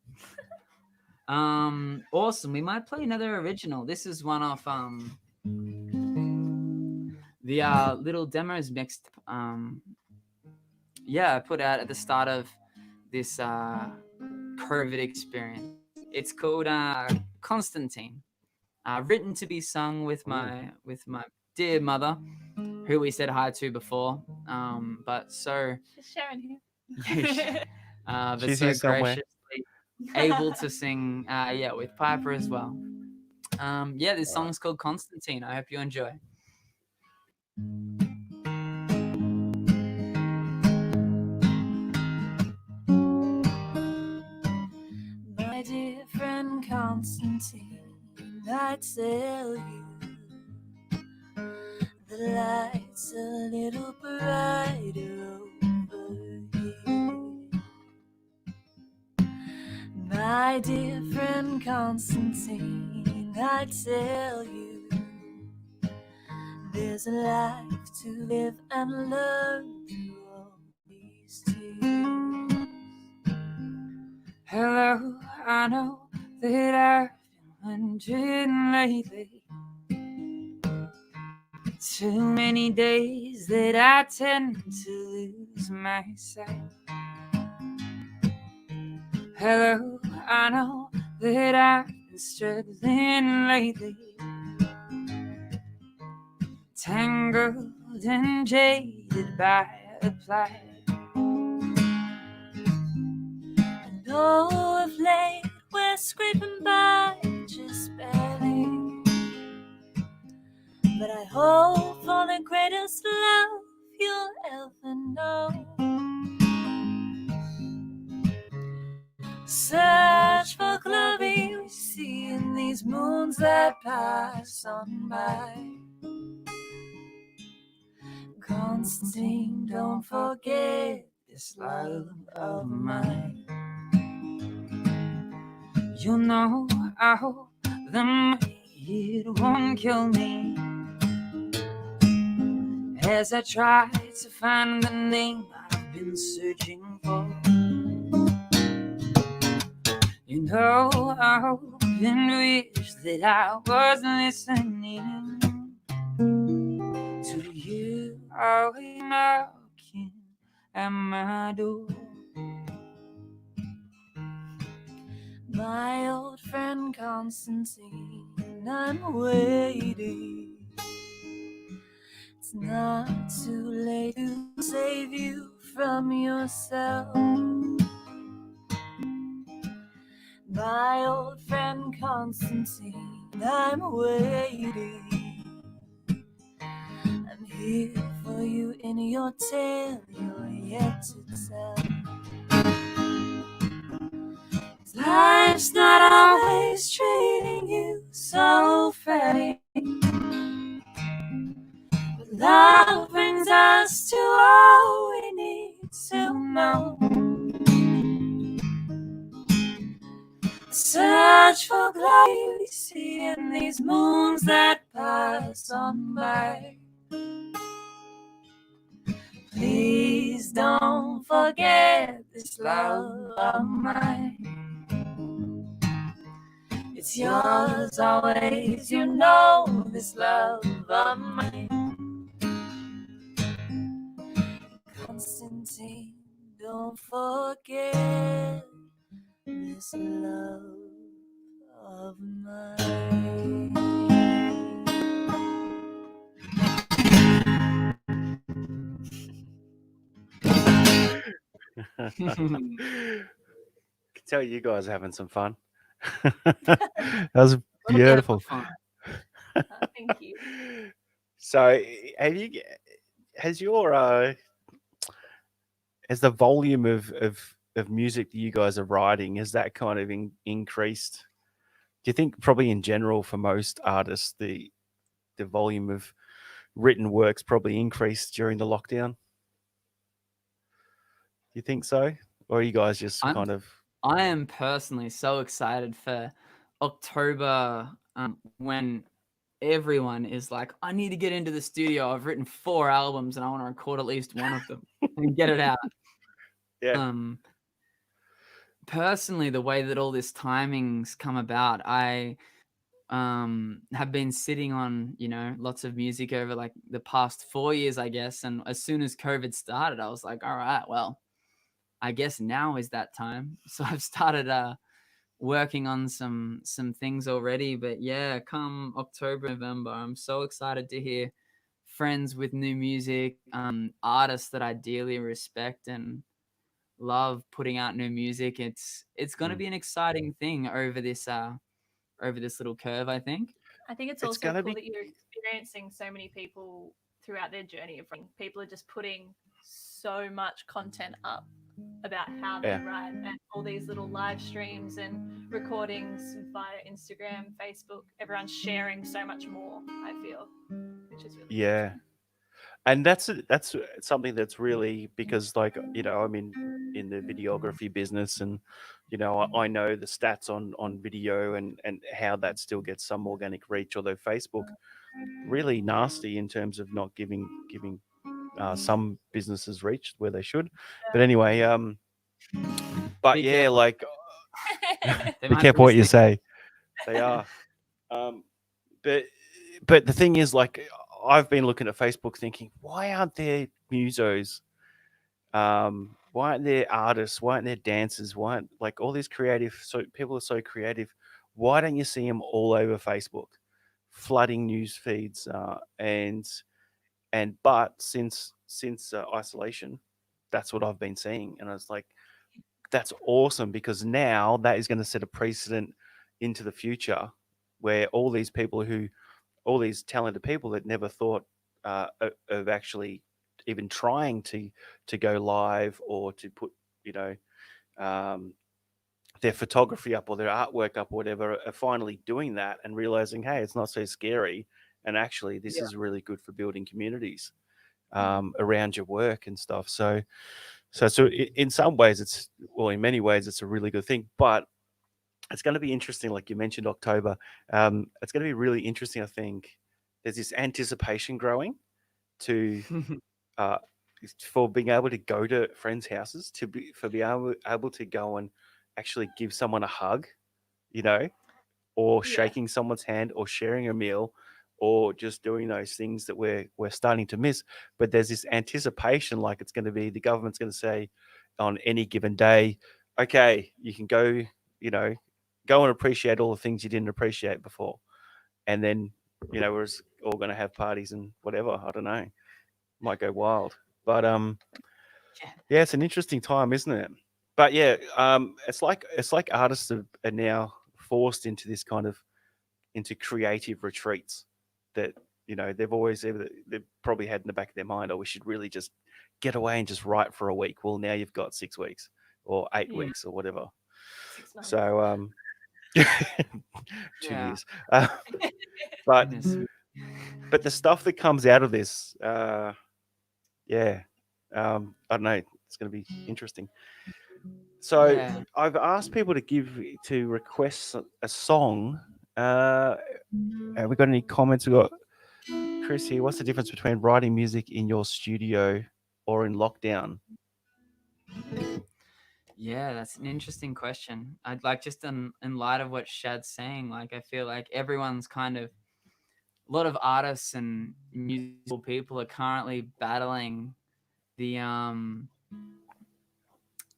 Awesome. We might play another original. This is one off the little demos mixed I put out at the start of this COVID experience. It's called Constantine. Written to be sung with my dear mother, who we said hi to before. But so She's Sharon here. but She's so here somewhere. graciously able to sing with Piper as well. This song's called Constantine. I hope you enjoy. My dear friend Constantine, I tell you, the light's a little brighter over here. My dear friend Constantine, I tell you, there's a life to live and learn through all these tears. Hello, I know that I've been wondering lately. Too many days that I tend to lose my sight. Hello, I know that I've been struggling lately. Tangled and jaded by a plight. And oh, of late we're scraping by just barely. But I hope for the greatest love you'll ever know. Search for glory we see in these moons that pass on by. Constantine, don't forget this love of mine. You know, I hope the it won't kill me as I try to find the name I've been searching for. You know, I hope and wish that I was listening to you always knocking at my door. My old friend Constantine, I'm waiting. It's not too late to save you from yourself. My old friend Constantine, I'm waiting. I'm here for you in your tale you're yet to tell. Life's not always treating you so fairly, but love brings us to all we need to know. Watch for clouds seeing these moons that pass on by. Please don't forget this love of mine. It's yours always, you know, this love of mine. Constantine, don't forget this love of mine. I can tell you guys are having some fun. That was beautiful. Fun. Thank you. So, have you? Has your has the volume of music that you guys are writing, has that kind of increased? Do you think probably in general for most artists the volume of written works probably increased during the lockdown? Do you think so, or are you guys just I'm kind of? I am personally so excited for October, when everyone is like, I need to get into the studio. I've written 4 albums and I want to record at least one of them and get it out. Yeah. Personally, the way that all this timing's come about, I have been sitting on, lots of music over like the past 4 years, I guess. And as soon as COVID started, I was like, all right, well, I guess now is that time. So I've started working on some things already. But yeah, come October, November, I'm so excited to hear friends with new music, artists that I dearly respect and love putting out new music. It's going to be an exciting thing over this little curve, I think. I think it's It's also gonna cool be. that you're experiencing so many people throughout their journey of writing. People are just putting so much content up about how they Yeah. write, and all these little live streams and recordings via Instagram, Facebook. Everyone's sharing so much more, I feel, which is really Yeah. cool. And that's something that's really, because like I'm in the videography business, and I know the stats on video and how that still gets some organic reach, although Facebook really nasty in terms of not giving some businesses reach where they should. But anyway, but Be yeah, careful. like They be might careful what you police say. They are. um but the thing is, like, I've been looking at Facebook thinking, why aren't there musos? Why aren't there artists? Why aren't there dancers? Why aren't, like, all these creative? So people are so creative. Why don't you see them all over Facebook, flooding news feeds? But since isolation, that's what I've been seeing, and I was like, that's awesome, because now that is going to set a precedent into the future, where all these talented people that never thought of actually even trying to go live or to put you know um, their photography up or their artwork up or whatever, are finally doing that and realizing, hey, it's not so scary, and actually this is really good for building communities around your work and stuff. So in some ways in many ways it's a really good thing, but it's going to be interesting, like you mentioned, October. It's going to be really interesting, I think. There's this anticipation growing to uh, for being able to go to friends' houses, for being able to go and actually give someone a hug, you know, or Yeah. shaking someone's hand, or sharing a meal, or just doing those things that we're starting to miss. But there's this anticipation, like it's going to be, the government's going to say on any given day, okay, you can go, go and appreciate all the things you didn't appreciate before, and then we're just all going to have parties and whatever. I don't know, might go wild, but yeah, it's an interesting time, isn't it? But yeah, it's like artists are now forced into this kind of, into creative retreats that they've probably had in the back of their mind, oh, we should really just get away and just write for a week. Well, now you've got 6 weeks or 8 weeks or whatever. 6 months. So 2 Yeah. years. But Goodness. but the stuff that comes out of this, yeah, I don't know, it's going to be interesting. So Yeah. I've asked people to request a song. Have we got any comments? We got Chris here. What's the difference between writing music in your studio or in lockdown? Yeah, that's an interesting question. I'd like, just in light of what Shad's saying, like I feel like everyone's kind of, a lot of artists and musical people are currently battling the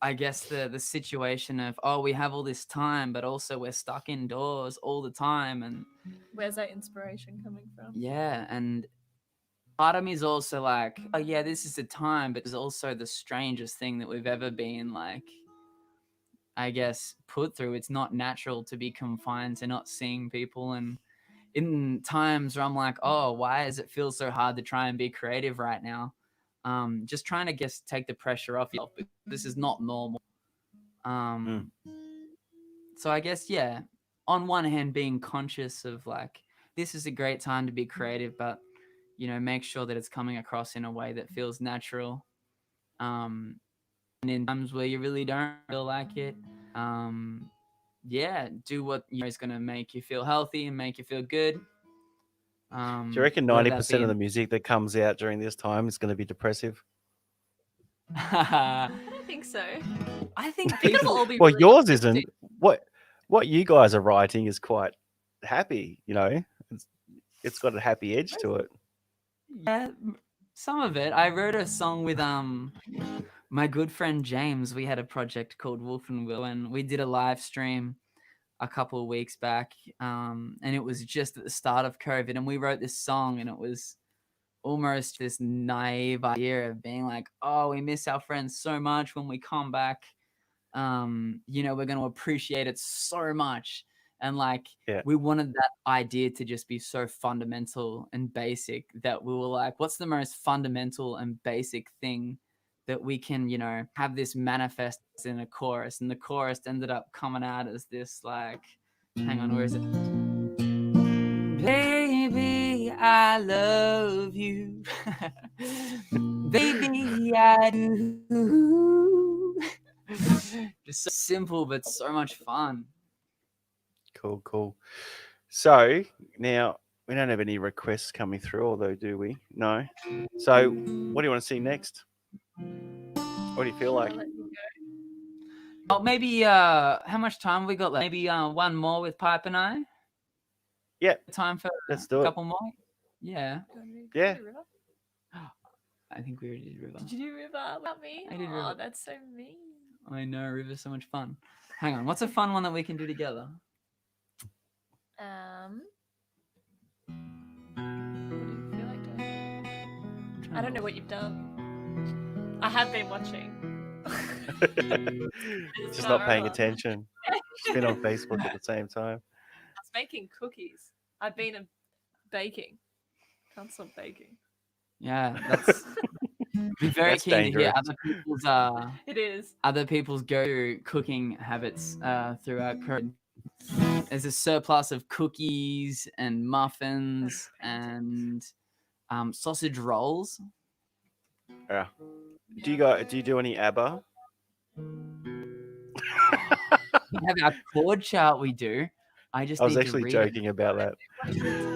I guess the situation of, oh, we have all this time, but also we're stuck indoors all the time. And Where's that inspiration coming from? yeah, and part of me is also like, oh yeah, this is the time, but it's also the strangest thing that we've ever been, like, I guess, put through. It's not natural to be confined to not seeing people. And in times where I'm like, oh, why does it feel so hard to try and be creative right now? Just trying to guess take the pressure off yourself, because this is not normal. So I guess, yeah, on one hand, being conscious of like, this is a great time to be creative, but make sure that it's coming across in a way that feels natural. And in times where you really don't feel like it, yeah, do what is going to make you feel healthy and make you feel good. Do you reckon Whether that 90% be of the music that comes out during this time is going to be depressive? I don't think so. I think I think it'll people. all be Well, really yours uplifting. isn't. What you guys are writing is quite happy. It's got a happy edge to it. Yeah, some of it. I wrote a song with my good friend James. We had a project called Wolf and Will, and we did a live stream a couple of weeks back. And it was just at the start of COVID, and we wrote this song, and it was almost this naive idea of being like, oh, we miss our friends so much. When we come back, we're going to appreciate it so much. And like, Yeah. we wanted that idea to just be so fundamental and basic that we were like, what's the most fundamental and basic thing that we can, have this manifest in a chorus? And the chorus ended up coming out as this, like, hang on, where is it? Baby, I love you. Baby, I do. Just so simple, but so much fun. Cool. So now we don't have any requests coming through, although do we? No. So what do you want to see next? What do you feel like? I'll let you go. Oh, maybe how much time have we got left? Maybe one more with Pipe and I. Yeah. Time for Let's do a it. couple more. Yeah. Yeah. River? I think we already did River. Did you do River without me? I did Oh, River. that's so mean. I know, River's so much fun. Hang on, what's a fun one that we can do together? What do you feel like doing? I don't know what you've done. I have been watching. Just not paying attention. Just been on Facebook at the same time. I was making cookies. I've been baking. Can't stop baking. Yeah, that's be very That's keen to hear dangerous. other people's It is. other people's go-to cooking habits throughout COVID. There's a surplus of cookies and muffins and sausage rolls. Yeah. Do you do any ABBA? We have our chord chart. We do. I I was need actually to read joking about that.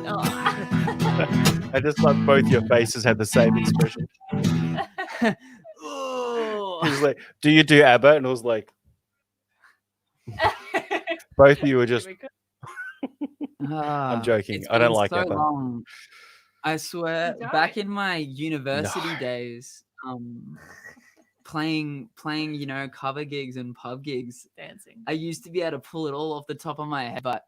Oh. I just thought both your faces had the same expression. It. He was like, "Do you do ABBA?" And I was like, both of you were just. I'm joking. It's I don't been like so ABBA. long. I swear, You back don't? in my university No. days, playing, cover gigs and pub gigs, Dancing. I used to be able to pull it all off the top of my head, but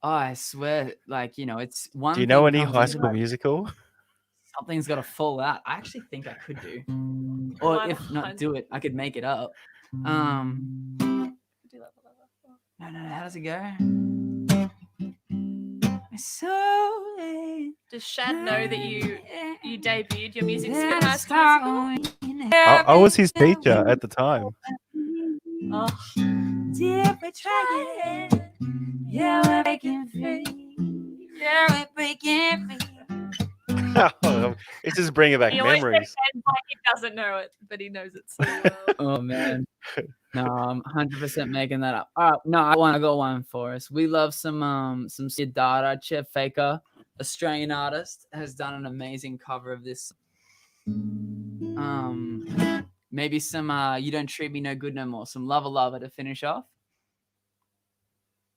I swear, like, it's one. Do you know thing any comes High into School my- Musical? Something's got to fall out. I actually think I could do, or Mine if not was- do it, I could make it up. Do lava. No. How does it go? So Does Shad know that you debuted your music school high school musical? I was his teacher at the time. Oh, Dear, we're trying. Yeah, we're breaking free. Yeah, we're breaking free. It's just bringing back he always memories. ends like, if doesn't know it, but he knows it so well. Oh man. No, I'm 100% making that up. All right, no, I got one for us. We love some Siddhartha Chet Faker, Australian artist, has done an amazing cover of this. Maybe some You Don't Treat Me No Good No More, some Lover Lover to finish off.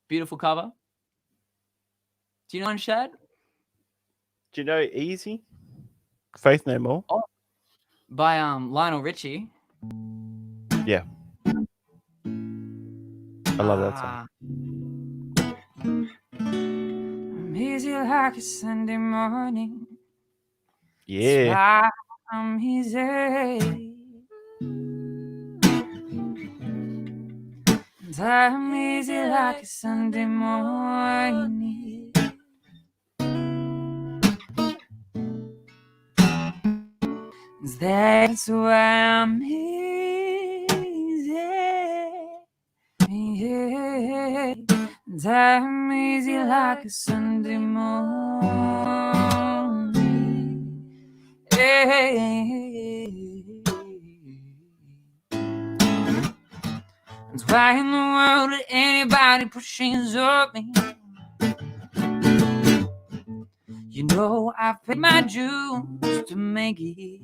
Beautiful cover. Do you know one, Shad? Do you know Easy? Faith No More? Oh, by Lionel Richie. Yeah. I love that song. I'm easy like a Sunday morning. Yeah. I'm easy. And I'm easy like a Sunday morning. That's why I'm easy. Yeah. And I'm easy like a Sunday morning. Hey. And why in the world did anybody push hands on me? You know I paid my dues to make it.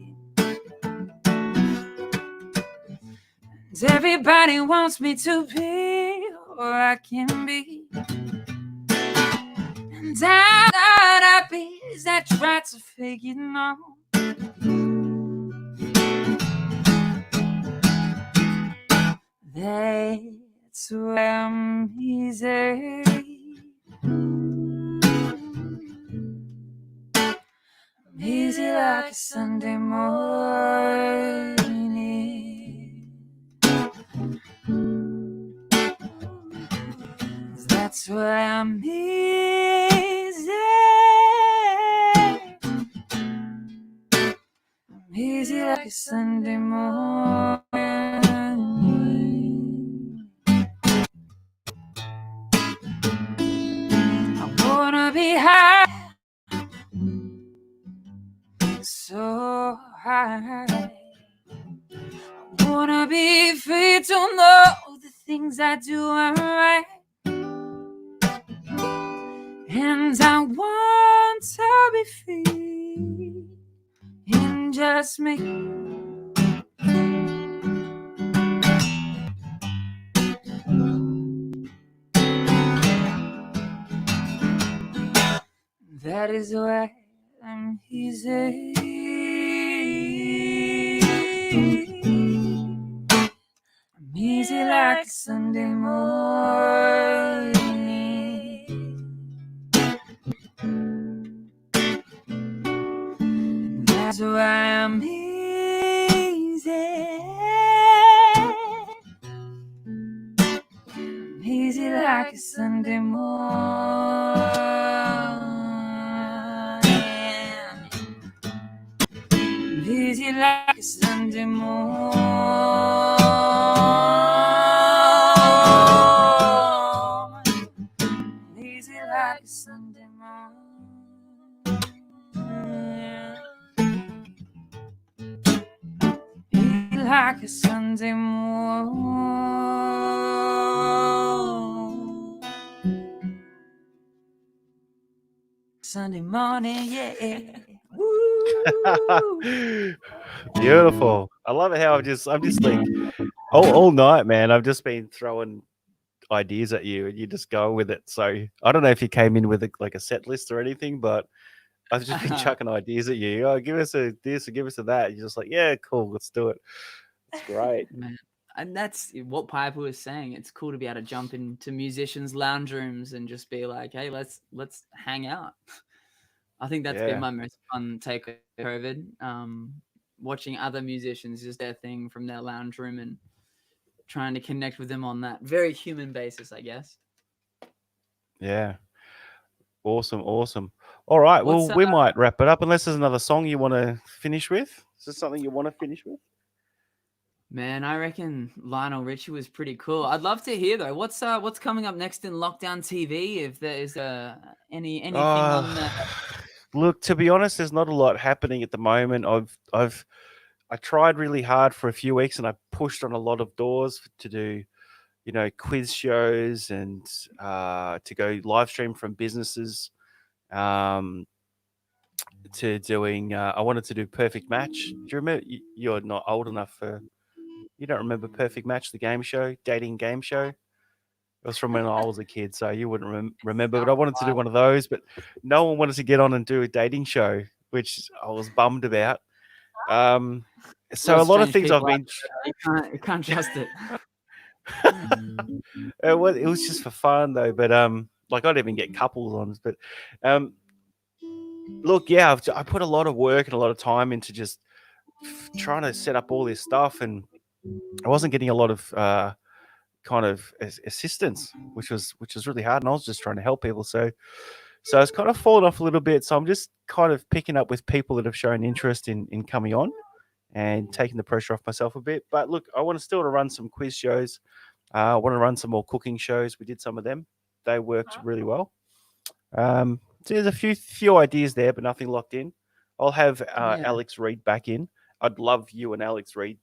And everybody wants me to be or I can be. And I'm not happy as I try to fake it now. That's why I'm easy. I'm easy like a Sunday morning. That's why I'm easy. I'm easy like a Sunday morning. I wanna be high, so high. I wanna be free to know the things I do are right. And I want to be free in just me. That is why I'm easy. I'm easy like a Sunday morning. That's why I'm easy. I'm easy like a Sunday morning. I'm easy like a Sunday morning. Easy like a Sunday morning. Easy like a Sunday morning. Sunday morning, yeah. Woo. Beautiful. I love it how I'm just like all night, man. I've just been throwing ideas at you and you just go with it. So I don't know if you came in with like a set list or anything, but I've just been chucking ideas at you. Oh, give us a this or give us a that. You're just like, yeah, cool, let's do it. It's great. Man. And that's what Piper was saying. It's cool to be able to jump into musicians' lounge rooms and just be like, hey, let's hang out. I think that's been my most fun take of COVID. Watching other musicians just their thing from their lounge room and trying to connect with them on that very human basis, I guess. Yeah. Awesome. All right. Well, we might wrap it up unless there's another song you want to finish with. Is there something you want to finish with? Man, I reckon Lionel Richie was pretty cool. I'd love to hear though. What's coming up next in Lockdown TV? If there is anything on the... Look, to be honest, there's not a lot happening at the moment. I've I tried really hard for a few weeks, and I pushed on a lot of doors to do, quiz shows and to go live stream from businesses. Um, to doing, I wanted to do Perfect Match. Do you remember? You're not old enough for. You don't remember Perfect Match, the game show, dating game show. It was from when I was a kid, so you wouldn't remember. But I wanted to do one of those, but no one wanted to get on and do a dating show, which I was bummed about. So a lot of things I've been. You can't trust it. It was just for fun though, but like I didn't even get couples on, but look, yeah, I put a lot of work and a lot of time into just trying to set up all this stuff, and I wasn't getting a lot of kind of assistance, which was really hard, and I was just trying to help people. So it's kind of fallen off a little bit. So I'm just kind of picking up with people that have shown interest in coming on and taking the pressure off myself a bit. But look, I want to still run some quiz shows. I want to run some more cooking shows. We did some of them. They worked really well. So there's a few ideas there, but nothing locked in. I'll have Alex Reid back in. I'd love you and Alex Reid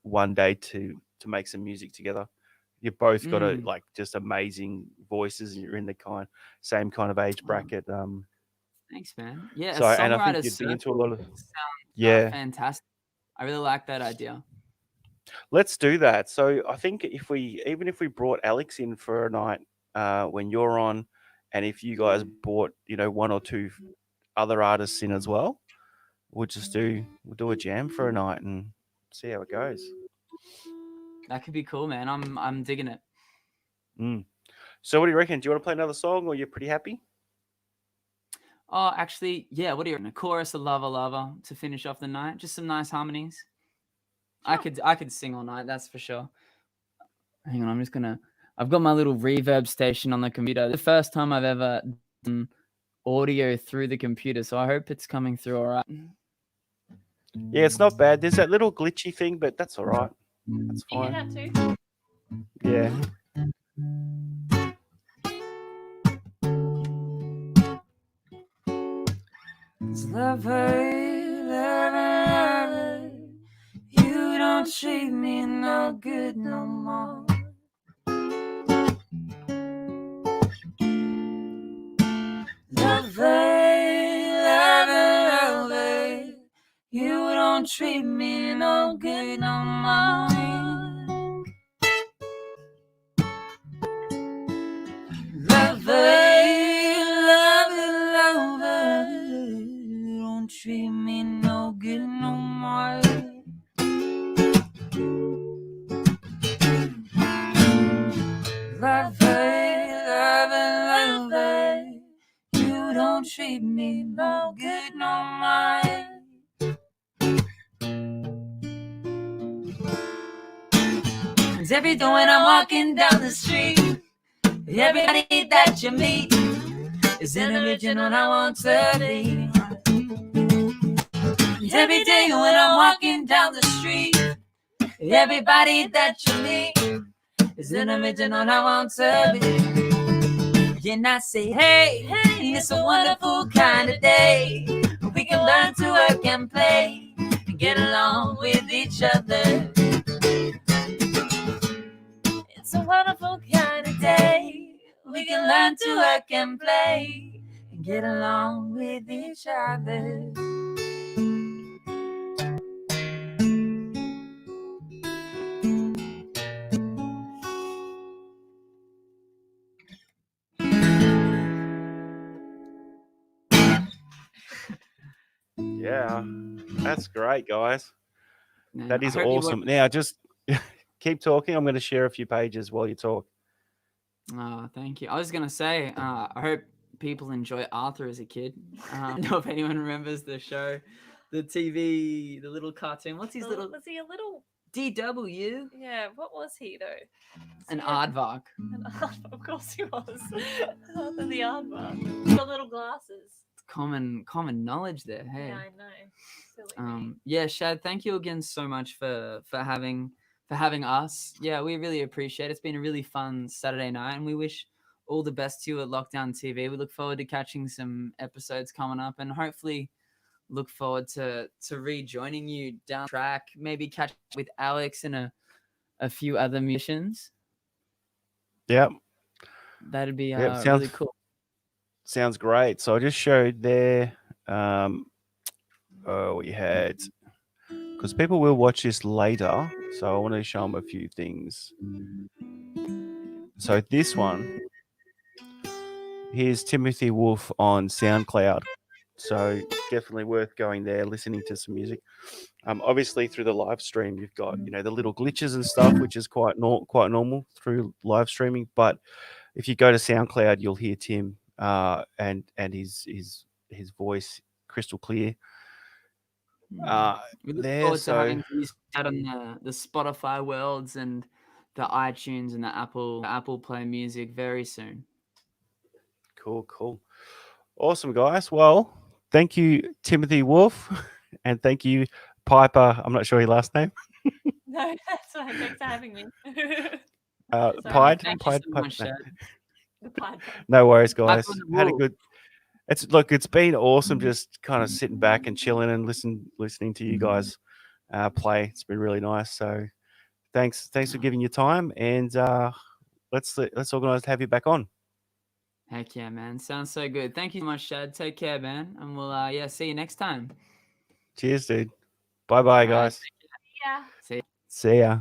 one day to make some music together. You both got like just amazing voices, and you're in the same kind of age bracket. Thanks, man. Yeah, so and I think you'd be into a lot of fantastic. I really like that idea. Let's do that. So I think if we brought Alex in for a night when you're on, and if you guys brought one or two other artists in as well, we'll do a jam for a night and see how it goes. That could be cool, man. I'm digging it. So what do you reckon? Do you want to play another song, or you're pretty happy? Oh, actually, yeah. What do you reckon? A chorus of Lover Lover to finish off the night. Just some nice harmonies. Sure. I could sing all night, that's for sure. Hang on, I've got my little reverb station on the computer. The first time I've ever done audio through the computer, so I hope it's coming through all right. Yeah, it's not bad. There's that little glitchy thing, but that's all right. That's fine. You hear that too? Yeah. Lover, you don't treat me no good no more. Lover, you don't treat me no good no more. Lover, don't treat me no good no more. Lover, you don't treat me no good no more. 'Cause every day when I'm walking down the street, everybody that you meet is an original I want to be. And every day when I'm walking down the street, everybody that you meet is an original I want to be. And I say, hey, it's a wonderful kind of day. We can learn to work and play and get along with each other. It's a wonderful kind of day. We can learn to work and play and get along with each other. Yeah, that's great, guys. Yeah, that is awesome. Now, just keep talking. I'm going to share a few pages while you talk. Thank you. I was going to say, I hope people enjoy Arthur as a kid. I don't know if anyone remembers the show, the TV, the little cartoon. What's his little... Was he a little... DW? Yeah, what was he, though? An aardvark. Of course he was. Arthur the aardvark. The little glasses. Common knowledge there. Hey. Yeah, I know. Silly yeah, Shad, thank you again so much for having us. Yeah, we really appreciate it. It's been a really fun Saturday night, and we wish all the best to you at Lockdown TV. We look forward to catching some episodes coming up, and hopefully look forward to rejoining you down the track. Maybe catch up with Alex and a few other musicians. Yep. That'd be Yep. really cool. Sounds great. So I just showed there. We had, because people will watch this later, so I want to show them a few things. So this one, here's Timothy Wolf on SoundCloud. So definitely worth going there, listening to some music. Obviously through the live stream, you've got the little glitches and stuff, which is quite normal through live streaming. But if you go to SoundCloud, you'll hear Tim and his voice crystal clear. We look There, forward to so having these out on the Spotify worlds and the iTunes and the Apple Play Music very soon. cool, awesome, guys. Well, thank you, Timothy Wolf, and thank you, Piper. I'm not sure your last name. No, that's fine. Thanks for having me. Pied. Thank you so much, Shad. The Pied. No worries, Piper guys. and the Had a Wolf. good. It's been awesome just kind of sitting back and chilling and listening to you guys play. It's been really nice. So thanks for giving your time, and let's organise to have you back on. Heck yeah, man. Sounds so good. Thank you so much, Shad. Take care, man. And we'll see you next time. Cheers, dude. Bye, guys. Yeah. See ya. See ya.